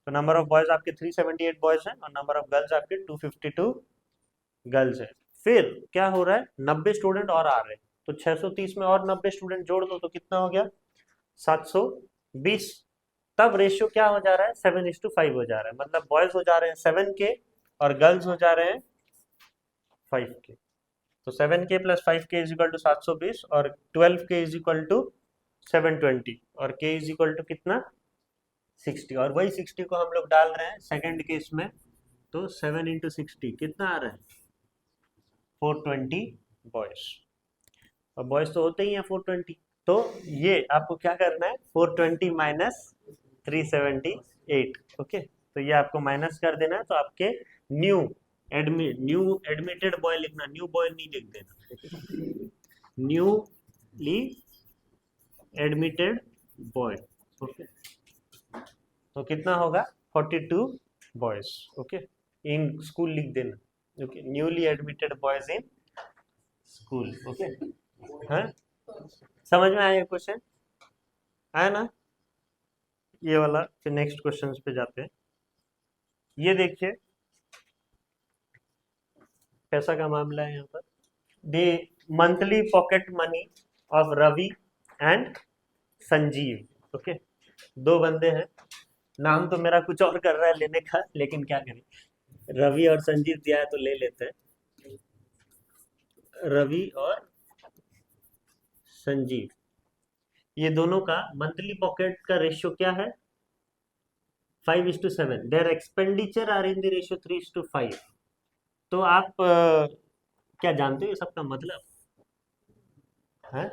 तो नंबर ऑफ बॉयज आपके 378 बॉयज हैं और नंबर ऑफ गर्ल्स आपके 252 गर्ल्स है। फिर क्या हो रहा है 90 स्टूडेंट और आ रहे हैं, तो 630 में और 90 स्टूडेंट जोड़ दो तो कितना हो गया 720, तब रेशियो क्या हो जा रहा है 7:5 हो जा रहा है, मतलब बॉयज हो जा रहे हैं 7k और गर्ल्स हो जा रहे हैं 5k, तो 7k plus 5k is equal to 720 और 12k इज इक्वल टू 720 और k इज इक्वल टू कितना 60, और वही 60 को हम लोग डाल रहे हैं सेकंड केस में, तो 7 इंटू 60 कितना आ रहा है 420 बॉयज, और बॉयज तो होते ही हैं 420, तो ये आपको क्या करना है 420 माइनस 378, ओके, तो ये आपको माइनस कर देना है, तो आपके न्यू एडमिटेड बॉय लिखना, न्यू बॉय नहीं लिख देना, न्यूली एडमिटेड बॉय, ओके, तो कितना होगा 42 बॉयज, ओके, इन स्कूल लिख देना, okay, newly admitted boys in school, okay, हाँ समझ में आया क्वेश्चन, आया ना ये वाला। फिर नेक्स्ट क्वेश्चन पे जाते हैं, ये देखिए पैसा का मामला है यहाँ पर, the monthly pocket money of Ravi and Sanjeev, okay, दो बंदे हैं, नाम तो मेरा कुछ और कर रहा है लेने का, लेकिन क्या करें रवि और संजीव दिया है तो ले लेते हैं, रवि और संजीव, ये दोनों का मंथली पॉकेट का रेशियो क्या है 5:7, their expenditure are in the ratio 3:5, तो आप क्या जानते हो ये सबका मतलब है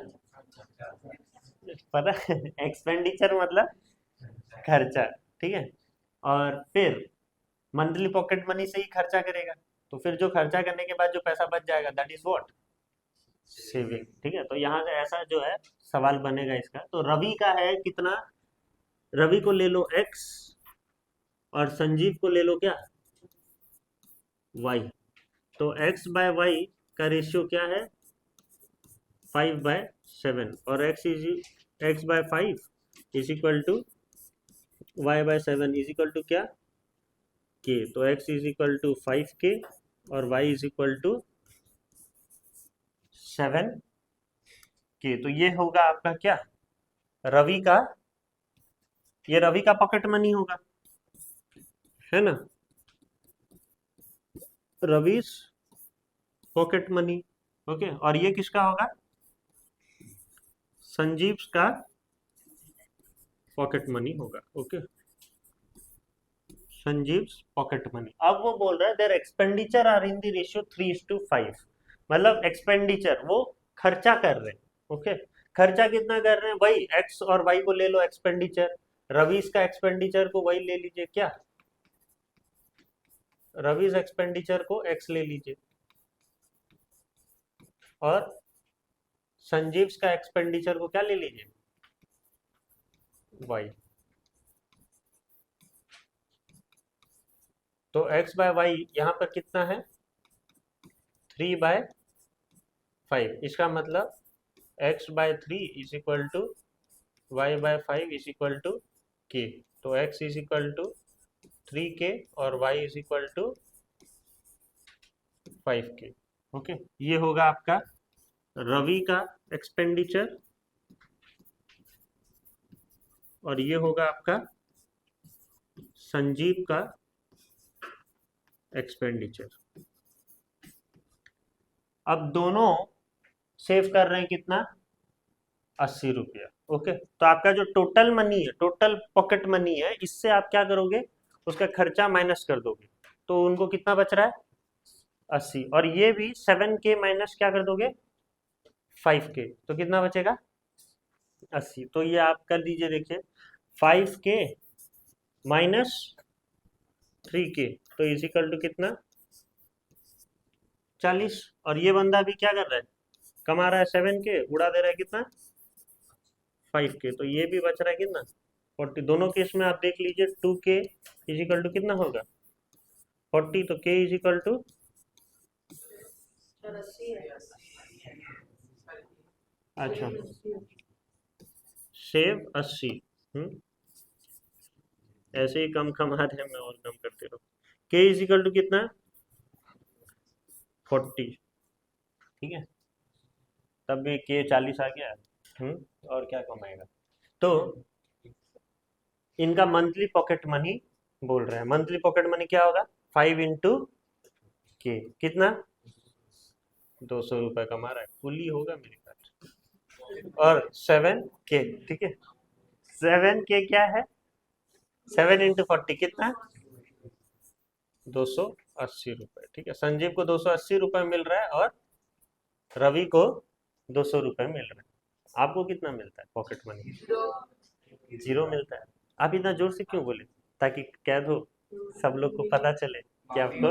पता एक्सपेंडिचर मतलब खर्चा, ठीक है, और फिर मंथली पॉकेट मनी से ही खर्चा करेगा, तो फिर जो खर्चा करने के बाद जो पैसा बच जाएगा दैट इज व्हाट सेविंग, ठीक है, तो यहाँ से ऐसा जो है सवाल बनेगा इसका, तो रवि का है कितना, रवि को ले लो x और संजीव को ले लो क्या y, तो x बाय y का रेशियो क्या है 5/7 और x by 5 is equal to y by 7 is equal to क्या k, तो x is equal to 5k और y is equal to 7k, तो ये होगा आपका क्या रवि का, ये रवि का पॉकेट मनी होगा, है ना, रवि पॉकेट मनी, ओके, और ये किसका होगा संजीव का पॉकेट मनी होगा, ओके। Sanjeev's pocket money. अब वो बोल रहा है their expenditure are in the ratio 3:5, मतलब एक्सपेंडिचर वो खर्चा कर रहे हैं। ओके, खर्चा कितना कर रहे हैं, वही एक्स और वाई को ले लो एक्सपेंडिचर, रवीश का एक्सपेंडिचर को वही ले लीजिए, क्या रवीश एक्सपेंडिचर को एक्स ले लीजिए और संजीव्स का एक्सपेंडिचर को क्या ले लीजिए, वाई। तो x बाय वाई यहाँ पर कितना है 3/5, इसका मतलब x by 3 is equal to Y by 5 is equal to k। तो x is equal to 3k और y is equal to 5k। Okay, ये होगा आपका रवि का एक्सपेंडिचर और ये होगा आपका संजीव का एक्सपेंडिचर। अब दोनों सेव कर रहे हैं कितना 80 रुपया। ओके, तो आपका जो टोटल मनी है, टोटल पॉकेट मनी है, इससे आप क्या करोगे, उसका खर्चा माइनस कर दोगे, तो उनको कितना बच रहा है 80, और ये भी 7k माइनस क्या कर दोगे 5k, तो कितना बचेगा 80। तो ये आप कर दीजिए, देखिए 5k माइनस 3k तो इजिकल टू कितना 40, और ये बंदा भी क्या कर रहा है, कमा रहा है 7k, उड़ा दे रहा है कितना 5k, तो ये भी बच रहा है कितना 40। दोनों केस में आप देख लीजिए 2k इजिकल टू कितना होगा 40, तो k इजिकल टू अच्छा सेव 80। ऐसे ही कम कमाते हैं, मैं और कम करते रहो। k इजिकल टू कितना 40, ठीक है, तब भी k 40 आ गया। और क्या कमाएगा, तो इनका मंथली पॉकेट मनी बोल रहे हैं, मंथली पॉकेट मनी क्या होगा 5 इंटू के, कितना 200 रुपए कमा रहा है, कुली होगा मेरे ख्याल, और 7k, ठीक है 7k क्या है 7 इंटू 40 कितना 280 रुपए, ठीक है। संजीव को 280 रुपए मिल रहा है और रवि को 200 रुपए मिल रहा है। आपको कितना मिलता है पॉकेट मनी, 0 मिलता है। आप इतना जोर से क्यों बोले, ताकि कैद हो, सब लोग को पता चले कि आपको,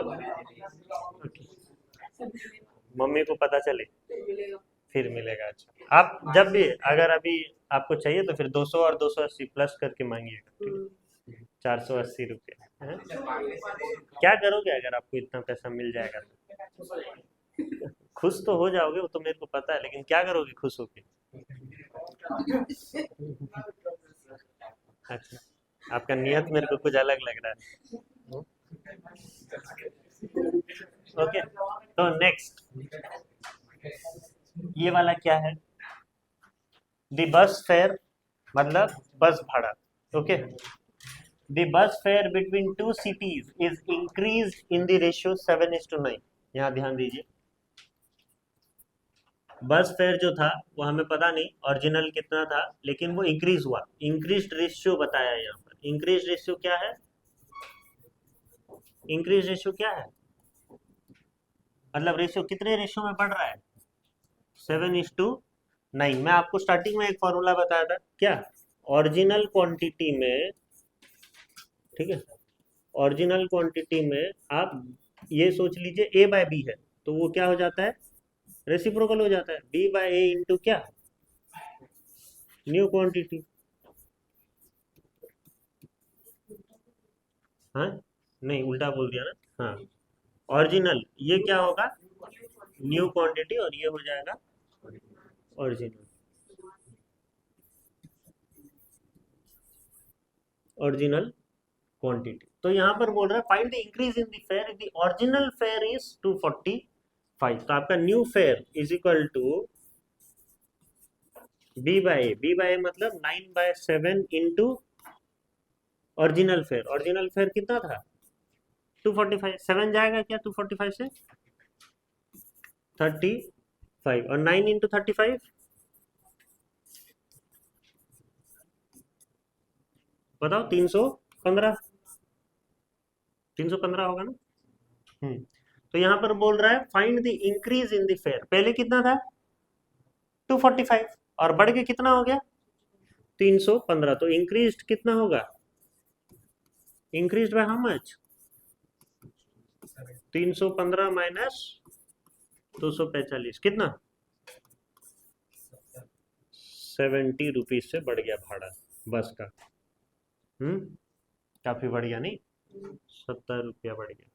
मम्मी को पता चले फिर मिलेगा। अच्छा, आप जब भी अगर अभी आपको चाहिए तो फिर 200 और 280 प्लस करके मांगिएगा, ठीक है 480 रुपये। क्या करोगे अगर आपको इतना पैसा मिल जाएगा तो? खुश तो हो जाओगे, वो तो मेरे को पता है, लेकिन क्या करोगे खुश होके? अच्छा, आपका नियत मेरे को कुछ अलग लग रहा है। ओके, तो नेक्स्ट ये वाला क्या है, द बस फेयर, मतलब बस भाड़ा। Okay, the bus fair between two cities is increase in the ratio 7:9। यहाँ ध्यान दीजिए, बस फेयर जो था वो हमें पता नहीं ओरिजिनल कितना था, लेकिन वो इंक्रीज हुआ, इंक्रीज रेशियो बताया है यहाँ पर। इंक्रीज रेशियो क्या है, इंक्रीज रेशियो क्या है, मतलब रेशियो कितने रेशियो में बढ़ रहा है 7:9। मैं आपको स्टार्टिंग में एक फॉर्मूला बताया था, क्या ओरिजिनल क्वांटिटी में, ठीक है, ओरिजिनल क्वांटिटी में आप ये सोच लीजिए a बाय बी है, तो वो क्या हो जाता है रेसिप्रोकल हो जाता है, b बाय ए इंटू क्या न्यू क्वांटिटी। हाँ, नहीं उल्टा बोल दिया ना, हाँ ओरिजिनल ये क्या होगा न्यू क्वांटिटी और ये हो जाएगा ओरिजिनल, ओरिजिनल क्वांटिटी। तो यहाँ पर बोल रहा है find the increase in the fare, the original fare is 245, तो आपका new fare is equal to b by a मतलब 9/7 into original fare. Original fare कितना था 245, 7 जाएगा क्या 245 से 35, और 9 इंटू 35 बताओ 315, 315 होगा ना। तो यहाँ पर बोल रहा है find the increase in the fair. पहले कितना था 245 और बढ़ के कितना हो गया 315। तो इंक्रीज कितना होगा, increase by how much 315 minus 245 कितना 70 रुपीज से बढ़ गया भाड़ा बस का। काफी बढ़िया नहीं, 70 रुपया बढ़ गया।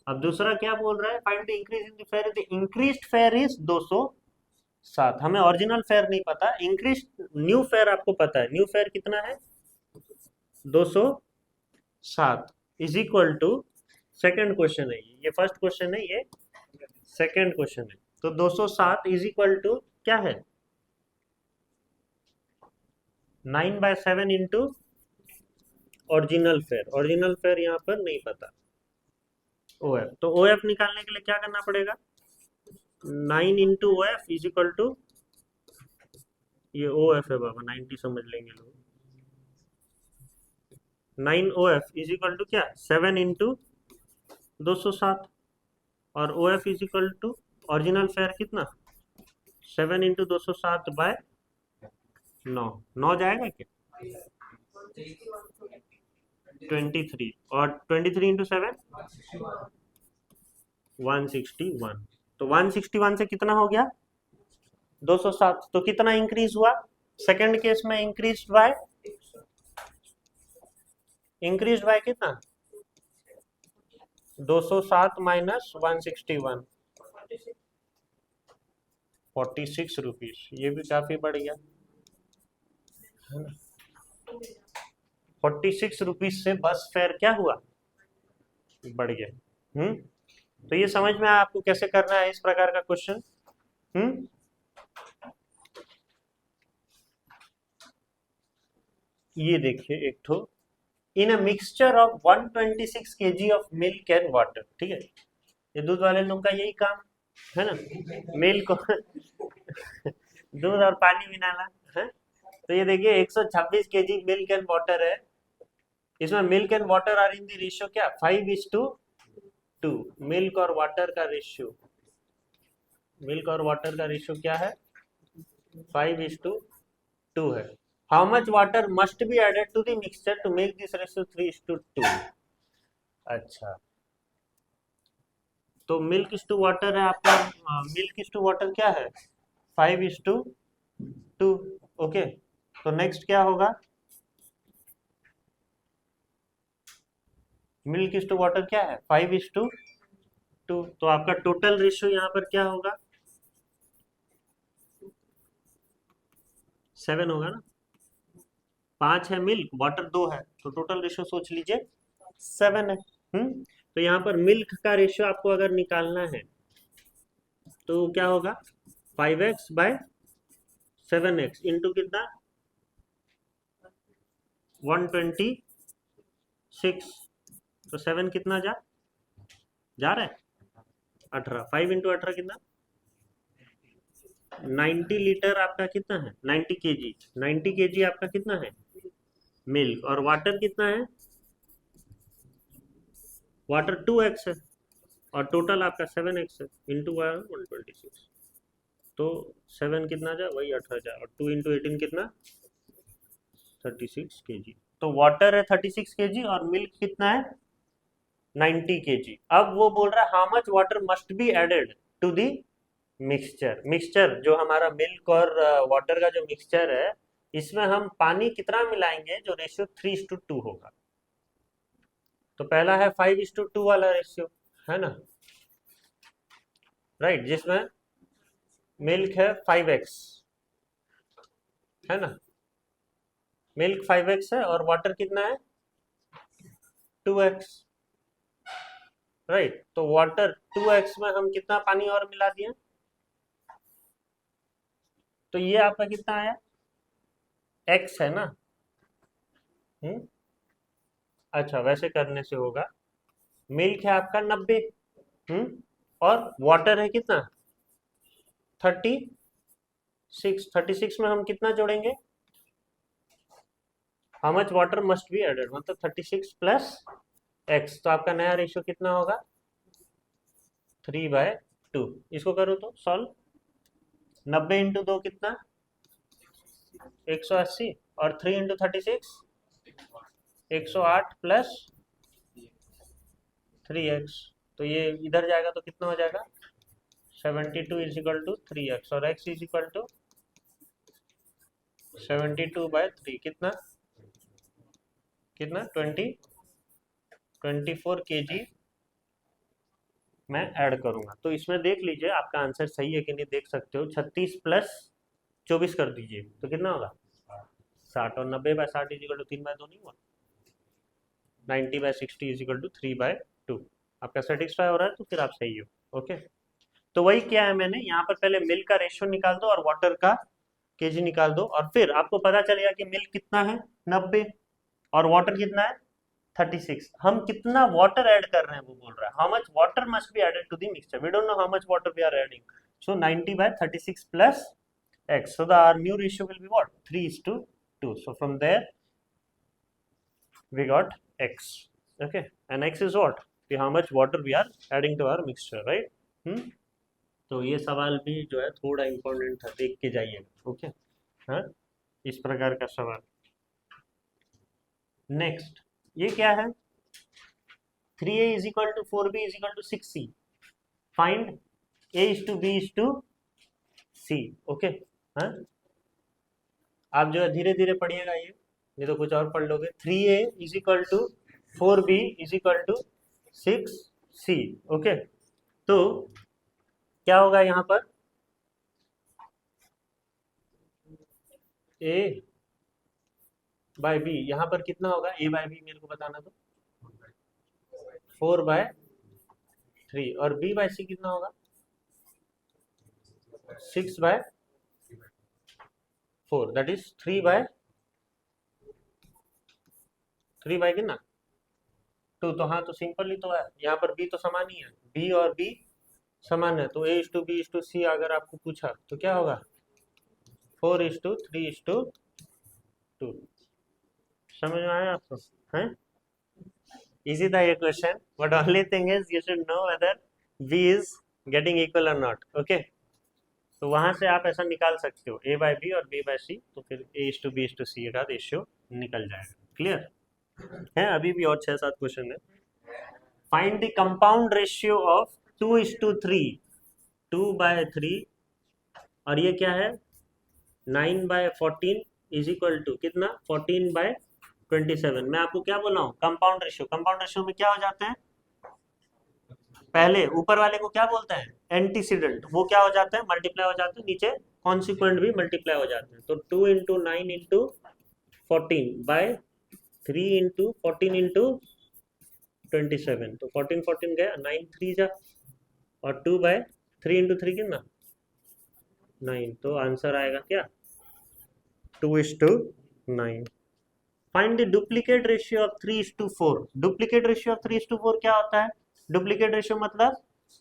अब दूसरा क्या बोल रहा है, find the increase in the fare. The increased fair is 207। हमें ओरिजिनल फेयर नहीं पता, इंक्रीज न्यू फेयर आपको पता है। न्यू फेयर कितना है 207 is equal to, second question है ये फर्स्ट क्वेश्चन है, ये सेकंड क्वेश्चन है। तो 207 इज इक्वल टू क्या है 9/7 into original fare. Original fair यहाँ पर नहीं पता OF। तो OF निकालने के लिए क्या करना पड़ेगा 9 into OF is equal to, ये OF है बाबा 90 समझ लेंगे लोग। 9 OF इज इक्वल टू क्या 7 इंटू 207 और OF is equal to original fare कितना 7 इंटू 207 बाय 9 जाएगा क्या 23 और 23 इंटू 7 161। तो 161 से कितना हो गया 207। तो कितना इंक्रीज हुआ सेकंड केस में इंक्रीज बाय कितना 207 माइनस 161 46 रुपीज। ये भी काफी बढ़ गया 46 रुपीज से बस फेयर क्या हुआ बढ़ गया। तो ये समझ में आया आपको कैसे करना है इस प्रकार का क्वेश्चन। ये देखिए एक ठो in a mixture of 126 kg of milk and water. ठीक है, ये दूध वाले लोग का यही काम है ना, मिल्क दूध और पानी मिलाना है। तो ये देखिए 126 kg मिल्क एंड वाटर है, इसमें milk and water are in the ratio क्या 5:2। मिल्क और वाटर का रेशियो, मिल्क और वाटर का रेशियो क्या है 5:2 है। How much water must be added to the mixture to make this ratio 3:2। अच्छा, तो मिल्क इज टू वाटर है आपका, मिल्क इज टू वाटर क्या है 5:2। ओके, तो नेक्स्ट क्या होगा मिल्क इज टू वाटर क्या है 5:2। तो आपका टोटल रेशियो यहाँ पर क्या होगा 7 होगा ना, 5 है मिल्क वाटर 2 है, तो टोटल रेशियो सोच लीजिए 7 है। तो यहाँ पर मिल्क का रेशियो आपको अगर निकालना है तो क्या होगा 5x बाय 7x इंटू कितना 126। तो 7 कितना जा रहा है 18। 5 इंटू 18 कितना 90 लीटर आपका कितना है 90 kg। 90 kg आपका कितना है मिल्क, और वाटर कितना है वाटर 2x है, और टोटल आपका 7x है इंटू 126। तो 7 कितना जा वही 18 जा, और 2 इंटू 18 कितना 36 kg। तो वाटर है 36 kg और मिल्क कितना है 90 kg। अब वो बोल रहा है how much water must be added to the mixture. Mixture जो हमारा मिल्क और वाटर का जो मिक्सचर है, इसमें हम पानी कितना मिलाएंगे जो रेशियो 3:2 होगा। तो पहला है 5:2 वाला रेशियो है ना, राइट, जिसमें मिल्क है 5x है ना, मिल्क 5x है और वाटर कितना है 2x, राइट। तो वाटर 2x में हम कितना पानी और मिला दिए, तो ये आपका कितना आया x है ना। अच्छा, वैसे करने से होगा, मिल्क है आपका 90 और वाटर है कितना 36 में हम कितना जोड़ेंगे how much water must be added, मतलब 36 प्लस x, तो आपका नया रेशियो कितना होगा 3/2। इसको करो तो सॉल्व, 90 इंटू 2 कितना 180, और 3 इंटू 36 108 प्लस 3x, तो ये इधर जाएगा तो कितना हो जाएगा 72 इज इक्वल टू 3x, और x इज इक्वल टू 72/3, कितना कितना 24 kg मैं ऐड करूंगा। तो इसमें देख लीजिए आपका आंसर सही है कि नहीं, देख सकते हो 36 प्लस 24 कर दीजिए तो कितना होगा 60, और 90/60 इज इक्वल टू 3/2 नहीं हुआ, 90/60 इज इक्वल टू 3/2। आपका सेटिस्फाई हो रहा है तो फिर आप सही हो। ओके, तो वही किया है मैंने, यहाँ पर पहले मिल्क का रेशियो निकाल दो और वाटर का केजी निकाल दो, और फिर आपको पता चलेगा कि मिल्क कितना है 90 और वाटर कितना है 36। हम कितना वाटर ऐड कर रहे हैं वो बोल रहा है, how much water must be added to the mixture, we don't know how much water we are adding, so 90/36 plus x, so the our new ratio will be what 3:2, so from there we got x, okay, and x is what, how much water we are adding to our mixture, right? तो ये सवाल भी जो है थोड़ा इम्पोर्टेंट था, देख के जाइएगा। ओके, हाँ, इस प्रकार का सवाल। नेक्स्ट ये क्या है, 3a is equal to 4b is equal to 6c, find a is to b is to c। Okay, हाँ, आप जो है धीरे धीरे पढ़िएगा, ये नहीं तो कुछ और पढ़ लोगे। 3a is equal to 4b is equal to 6c। Okay, तो क्या होगा यहाँ पर a बाय b, यहाँ पर कितना होगा a बाय b, मेरे को बताना तो 4/3, और b बाय c कितना होगा 6/4, दैट इज 3 बाय कितना 2, तो हाँ, तो सिंपल ही तो है, यहाँ पर b तो समान ही है, b और b समान है, तो a is to b is to c अगर आपको पूछा तो क्या होगा 4:3:2। समझ में आया आपको, है easy था ये question, but only thing is you should know whether b is getting equal और नॉट। ओके, तो वहां से आप ऐसा निकाल सकते हो a बाय b और b बाय c, तो फिर a is to b is to c का रेशियो निकल जाएगा। क्लियर है, अभी भी और 6-7 क्वेश्चन है। Find the compound ratio of 2:3, 2/3, और ये क्या है 9/14 इज इक्वल टू कितना 14/27। मैं आपको क्या बोला हूँ, कंपाउंड रेशियो, कंपाउंड रेशियो में क्या हो जाते हैं, पहले ऊपर वाले को क्या बोलते हैं एंटीसीडेंट, वो क्या हो जाते हैं मल्टीप्लाई हो जाते हैं, नीचे कॉन्सिक्वेंट भी मल्टीप्लाई हो जाते हैं। तो 2 इंटू 9 इंटू 14/3 इंटू 14 इंटू 27, तो 14 गया 9 3 जा, और 2/3 इंटू 3 कितना 9, तो आंसर आएगा क्या 2:9। Find the duplicate ratio of 3:4। Duplicate ratio of 3:4 क्या होता है, डुप्लीकेट रेशियो मतलब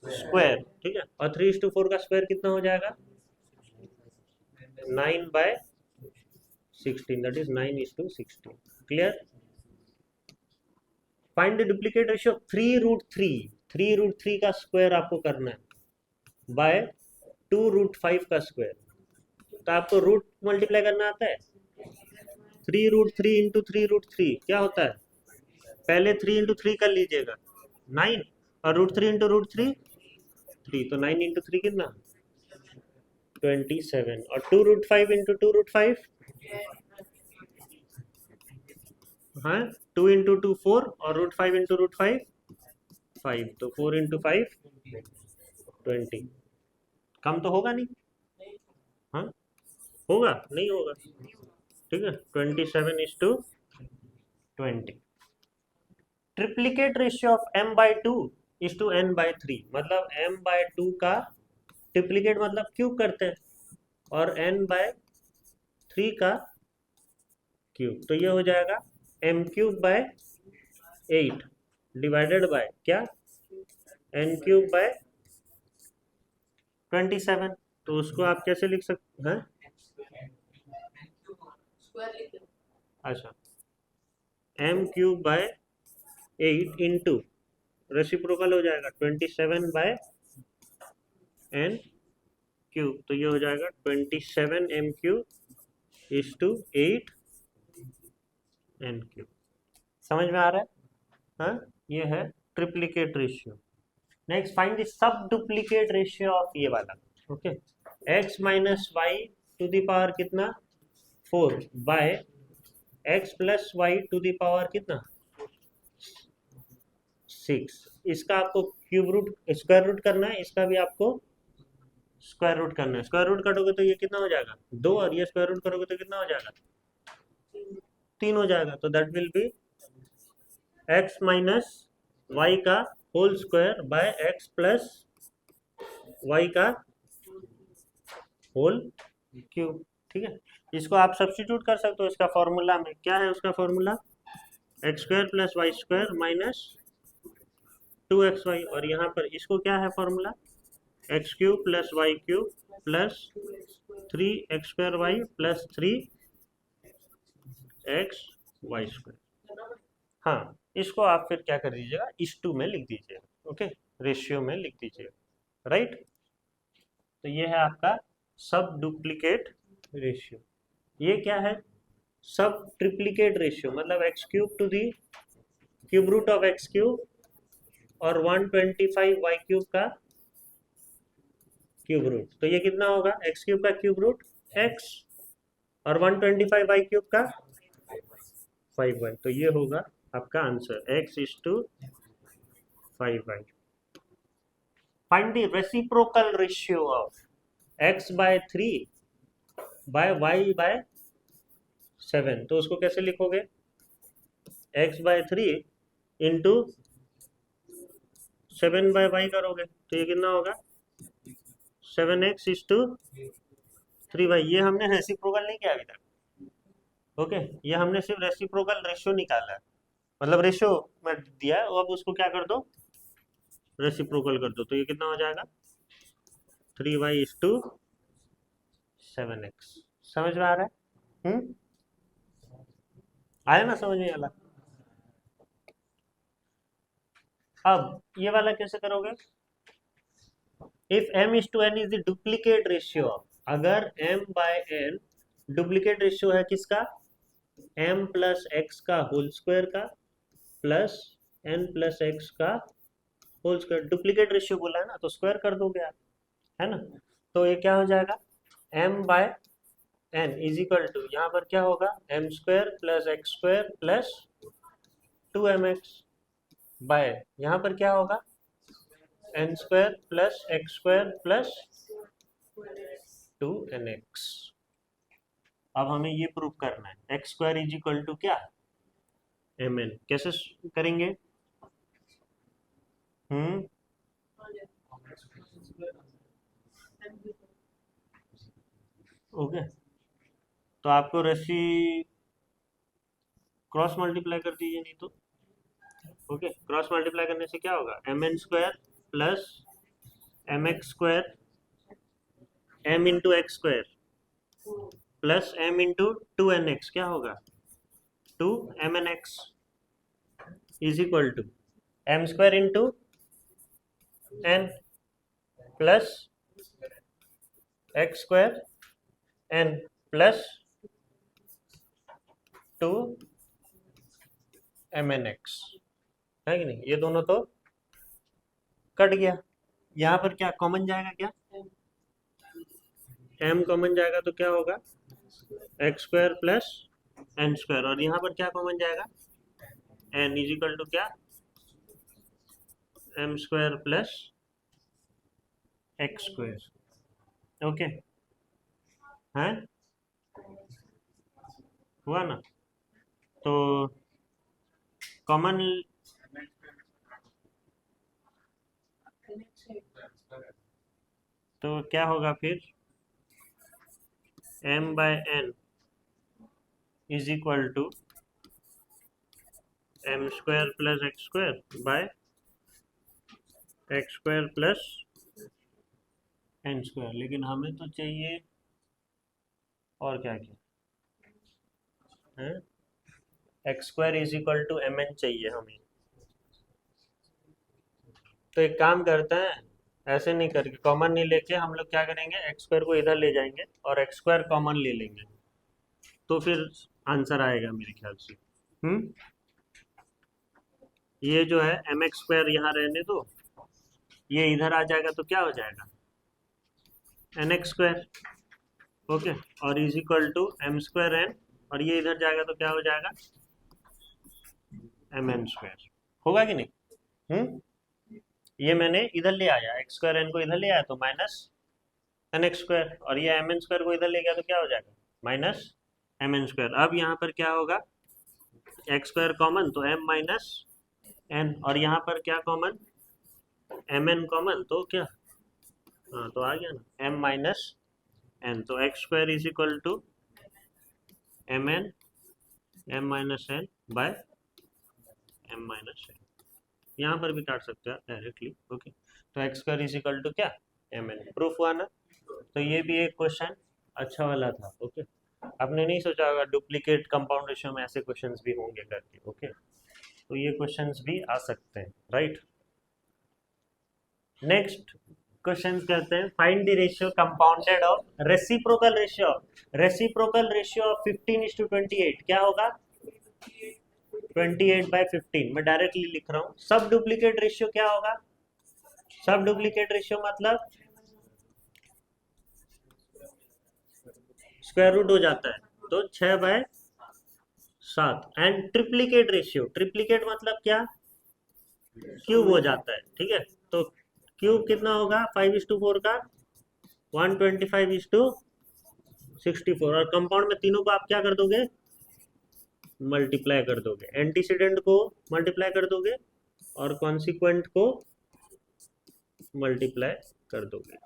स्क्वायर, ठीक है, और 3:4 का स्क्वायर कितना हो जाएगा 9/16, that is 9:16। Clear, find the duplicate ratio of 3√3, 3√3 का स्क्वायर आपको करना है बाय 2√5 का स्क्वायर, तो आपको रूट मल्टीप्लाई करना आता है, 3√3 इंटू 3√3 क्या होता है, पहले 3 इंटू 3 कर लीजिएगा 9, और √3 इंटू √3 3, तो 9 इंटू 3 कितना 27, और 2√5 इंटू 2√5 हाँ 2 इंटू 2 4, और √5 इंटू √5 5, तो 4 इंटू 5 20। कम तो होगा नहीं, हाँ होगा नहीं होगा, ठीक है, 27:20। Triplicate ratio of m/2 is to n/3, मतलब m/2 का ट्रिप्लीकेट मतलब क्यूब करते हैं, और n/3 का क्यूब, तो ये हो जाएगा m³/8 डिवाइडेड बाय क्या n³/27, तो उसको आप कैसे लिख सकते हैं, अच्छा m³/8 8 इंटू रेसिप्रोकल हो जाएगा 27/n³ तो ये हो जाएगा 27m³/8n³। समझ में आ रहा है? हाँ, ये है triplicate ratio. Next find the sub duplicate ratio of ये वाला। Okay, x minus Y to the power कितना 4 बाय x plus Y to the power कितना 6। इसका आपको क्यूब रूट स्क्वायर रूट करना है, इसका भी आपको स्क्वायर रूट करना है। स्क्वायर रूट करोगे तो ये कितना हो जाएगा 2 और ये स्क्वायर रूट करोगे तो कितना हो जाएगा 3 हो जाएगा। तो that will be x minus y का whole square by x plus y का होल क्यूब। ठीक है, इसको आप सब्स्टिट्यूट कर सकते हो इसका फॉर्मूला में। क्या है उसका formula? X square plus Y square minus 2xy, और यहाँ पर इसको क्या है formula? x³ plus y³ plus 3x² y plus 3xy²। हाँ, इसको आप फिर क्या कर दीजिएगा इस 2 में लिख दीजिएगा। ओके, रेशियो में लिख दीजिएगा। राइट, तो ये है आपका सब डुप्लीकेट रेशियो। ये क्या है? सब ट्रिप्लीकेट रेशियो, मतलब x³ to the cube root of x³ और 125y³ का क्यूब रूट। तो ये कितना होगा? x³ का क्यूब रूट x और 125y³ का 5y। तो ये होगा आपका answer, x is to 5y। Find the reciprocal ratio of x by 3 by y by 7। तो उसको कैसे लिखोगे? x by 3 into 7 by y करोगे तो ये कितना होगा 7x is to 3y। ये हमने रेसिप्रोकल नहीं किया अभी तक। ओके, ये हमने सिर्फ रेसिप्रोकल रेशियो निकाला है, मतलब रेशियो में दिया है, अब उसको क्या कर दो रेसिप्रोकल कर दो। तो ये कितना हो जाएगा 3y is to 7x। समझ में आ रहा है? आया ना समझ में? वाला अब ये वाला कैसे करोगे? If m is to n is the duplicate ratio of, अगर m by n duplicate ratio है किसका? m प्लस एक्स का होल स्क्वायर का प्लस n प्लस एक्स का होल स्क्वायर। डुप्लीकेट रेशियो बोला है ना, तो स्क्वायर कर दोगे आप, है ना? तो ये क्या हो जाएगा m by n is equal to, यहाँ पर क्या होगा m² plus x² plus 2mx bye, यहाँ पर क्या होगा n² plus x² plus 2nx। अब हमें ये प्रूव करना है x² इज इक्वल टू क्या mn। कैसे करेंगे? ओके, तो आपको रस्सी क्रॉस मल्टीप्लाई कर दीजिए, नहीं तो ओके, क्रॉस मल्टीप्लाई करने से क्या होगा mn² plus mx² m into x² plus m into 2nx क्या होगा 2mnx is equal to m² into n plus x² n plus 2mnx, है कि नहीं? ये दोनों तो कट गया, यहाँ पर क्या कॉमन जाएगा? क्या m कॉमन जाएगा तो क्या होगा x² प्लस n², और यहाँ पर क्या कॉमन जाएगा n इज इक्वल टू क्या m² प्लस x²। ओके, है हुआ ना? तो कॉमन तो क्या होगा फिर m by n is equal to m² plus x² by x² plus n²। लेकिन हमें तो चाहिए और क्या क्या है, x² is equal to mn चाहिए हमें। तो एक काम करते हैं, ऐसे नहीं करके कॉमन नहीं लेके हम लोग क्या करेंगे, एक्स स्क्वायर को इधर ले जाएंगे और एक्स स्क्वायर कॉमन ले लेंगे, तो फिर आंसर आएगा मेरे ख्याल से। हम्म ये जो है एम एक्स स्क्वायर यहाँ रहने दो, ये इधर आ जाएगा तो क्या हो जाएगा, एन एक्स स्क्वायर। ओके, और is equal to M square N, और ये इधर जाएगा तो क्या हो जाएगा, एम एन स्क्वायर। होगा कि नहीं? ये मैंने इधर ले आया, एक्स स्क्वायर एन को इधर ले आया तो माइनस एन एक्स स्क्वायर, और ये एम एन स्क्वायर को इधर ले गया तो क्या हो जाएगा, माइनस एम एन स्क्वायर। अब यहाँ पर क्या होगा, एक्स स्क्वायर कॉमन तो एम माइनस एन, और यहाँ पर क्या कॉमन, एम एन कॉमन, तो क्या, हाँ तो आ गया ना, एम माइनस एन, तो X square is equal to M N M minus N by M minus N. यहाँ पर भी काट सकते हैं डायरेक्टली। ओके, तो X square is equal to क्या, एम एन। प्रूफ हुआ ना? तो ये भी एक क्वेश्चन अच्छा वाला था। ओके, आपने नहीं सोचा होगा डुप्लीकेट कंपाउंड रेशियो में ऐसे क्वेश्चंस भी होंगे करके। ओके, तो ये क्वेश्चंस भी आ सकते हैं, राइट। नेक्स्ट क्वेश्चन करते हैं, find the ratio compounded of reciprocal ratio, reciprocal ratio of 15:28 क्या होगा, 28/15। मैं डायरेक्टली लिख रहा हूँ। सब डुप्लीकेट रेशियो क्या होगा, सब डुप्लीकेट रेशियो मतलब स्क्वायर रूट हो जाता है, तो 6/7। एंड ट्रिप्लीकेट रेशियो, ट्रिप्लीकेट मतलब क्या, क्यूब हो जाता है, ठीक है। तो क्यूब कितना होगा, 5:4 का 125:64, और कंपाउंड में तीनों को आप क्या कर दोगे, मल्टीप्लाई कर दोगे, एंटीसीडेंट को मल्टीप्लाई कर दोगे और कॉन्सिक्वेंट को मल्टीप्लाई कर दोगे।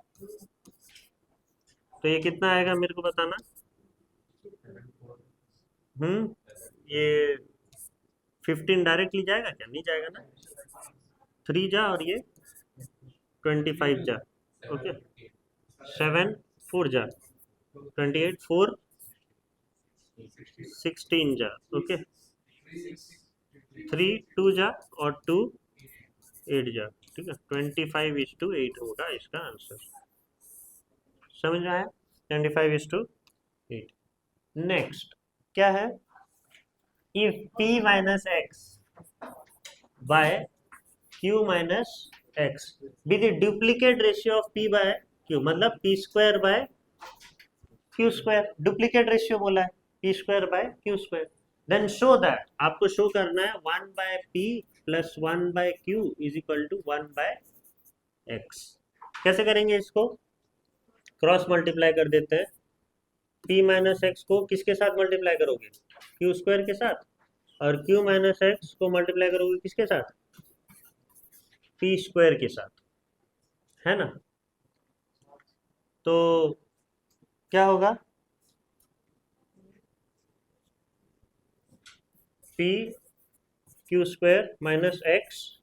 तो ये कितना आएगा मेरे को बताना। ये 15 डायरेक्टली जाएगा क्या, नहीं जाएगा ना, 3 जा और ये 25 जा। ओके, 7 4 जा 28, 4 16 जा। ओके, 3 2 जा और 2 8 जा, ठीक है। 25:8 होगा इसका आंसर। समझ में आया, 25:8। नेक्स्ट क्या है, if p minus x by q minus x be the duplicate ratio of p by q, मतलब p square by q square, duplicate ratio बोला है, p square by q square. Then show that, आपको शो करना है 1/p plus 1/q is equal to 1/x। कैसे करेंगे इसको, क्रॉस मल्टीप्लाई कर देते हैं। p माइनस एक्स को किसके साथ मल्टीप्लाई करोगे, q स्क्वायर के साथ, और q माइनस एक्स को मल्टीप्लाई करोगे किसके साथ, p स्क्वायर के साथ, है ना। तो क्या होगा, p q square minus X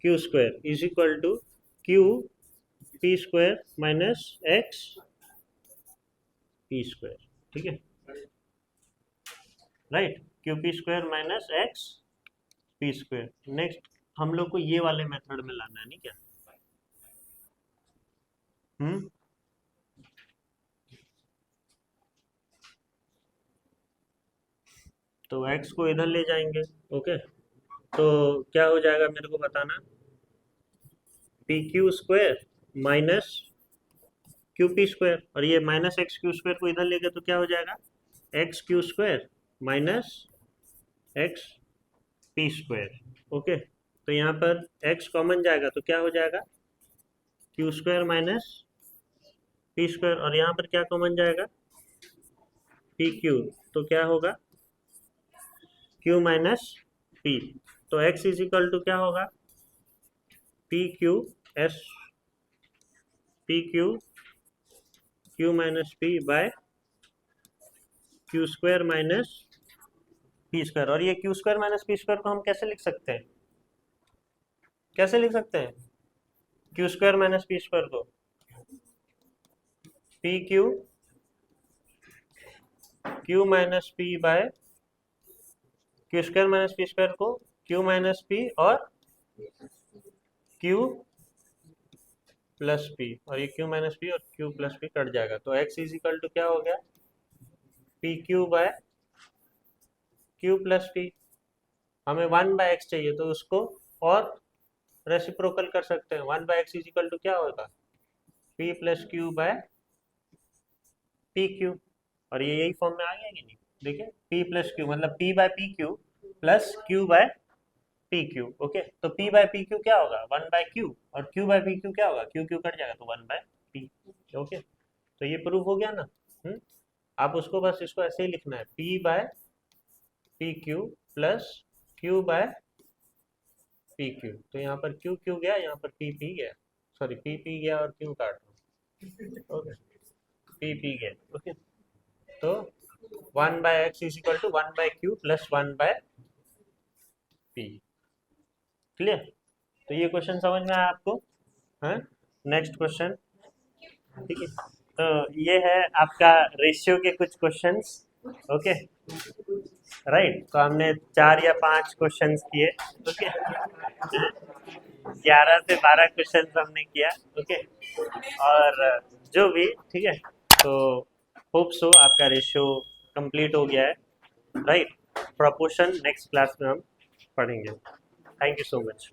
q square is equal to q p square minus X p square, ठीक है, right. Q P square minus X P square. Next हम लोग को ये वाले मेथड में लाना है, नहीं क्या, तो x को इधर ले जाएंगे। ओके, तो क्या हो जाएगा मेरे को बताना, P Q square minus Q P square, और ये माइनस एक्स क्यू स्क्वायर को इधर ले गए तो क्या हो जाएगा, x Q square minus X P square. Okay, तो यहाँ पर x कॉमन जाएगा तो क्या हो जाएगा, Q square minus P square, और यहाँ पर क्या कॉमन जाएगा, पी क्यू, तो क्या होगा q माइनस पी। तो x इज इक्वल टू क्या होगा, P Q S P Q Q minus P by Q square minus P square. और ये Q square minus P square को हम कैसे लिख सकते हैं, कैसे लिख सकते हैं q square minus P square को, p Q Q minus P by Q square minus P square को क्यू माइनस पी और क्यू प्लस पी, और ये क्यू माइनस पी और क्यू प्लस पी कट जाएगा, तो एक्स इज इक्वल टू क्या हो गया, p q by q plus p. हमें 1/x चाहिए तो उसको और रेसिप्रोकल कर सकते हैं, 1/x इज इक्वल टू क्या होगा, P plus Q by P Q, और ये यही फॉर्म में आ गया कि नहीं, देखिए पी प्लस क्यू मतलब P by P Q plus Q by P Q. Okay, तो पी बाय पी क्यू क्या होगा, 1/q, और क्यू बाय पी क्यू क्या होगा, क्यू क्यू कट जाएगा तो 1/p। ओके, तो ये प्रूफ हो गया ना। आप उसको बस इसको ऐसे ही लिखना है, P by P Q plus Q by P Q, तो यहाँ पर क्यू क्यू गया, यहाँ पर पी पी गया, सॉरी पी गया और क्यू काट दो। ओके, पी गया। ओके, तो 1/x is equal to 1/q plus 1/p। Clear, तो ये क्वेश्चन समझ में आया आपको। हाँ, नेक्स्ट क्वेश्चन। ठीक है, तो ये है आपका रेशियो के कुछ क्वेश्चंस। ओके, राइट, तो हमने 4 या 5 क्वेश्चंस किए। ओके, 11 से 12 क्वेश्चंस हमने किया। ओके, और जो भी, ठीक है, तो होप सो आपका रेशियो कंप्लीट हो गया है। राइट, प्रोपोर्शन नेक्स्ट क्लास में हम पढ़ेंगे। Thank you so much.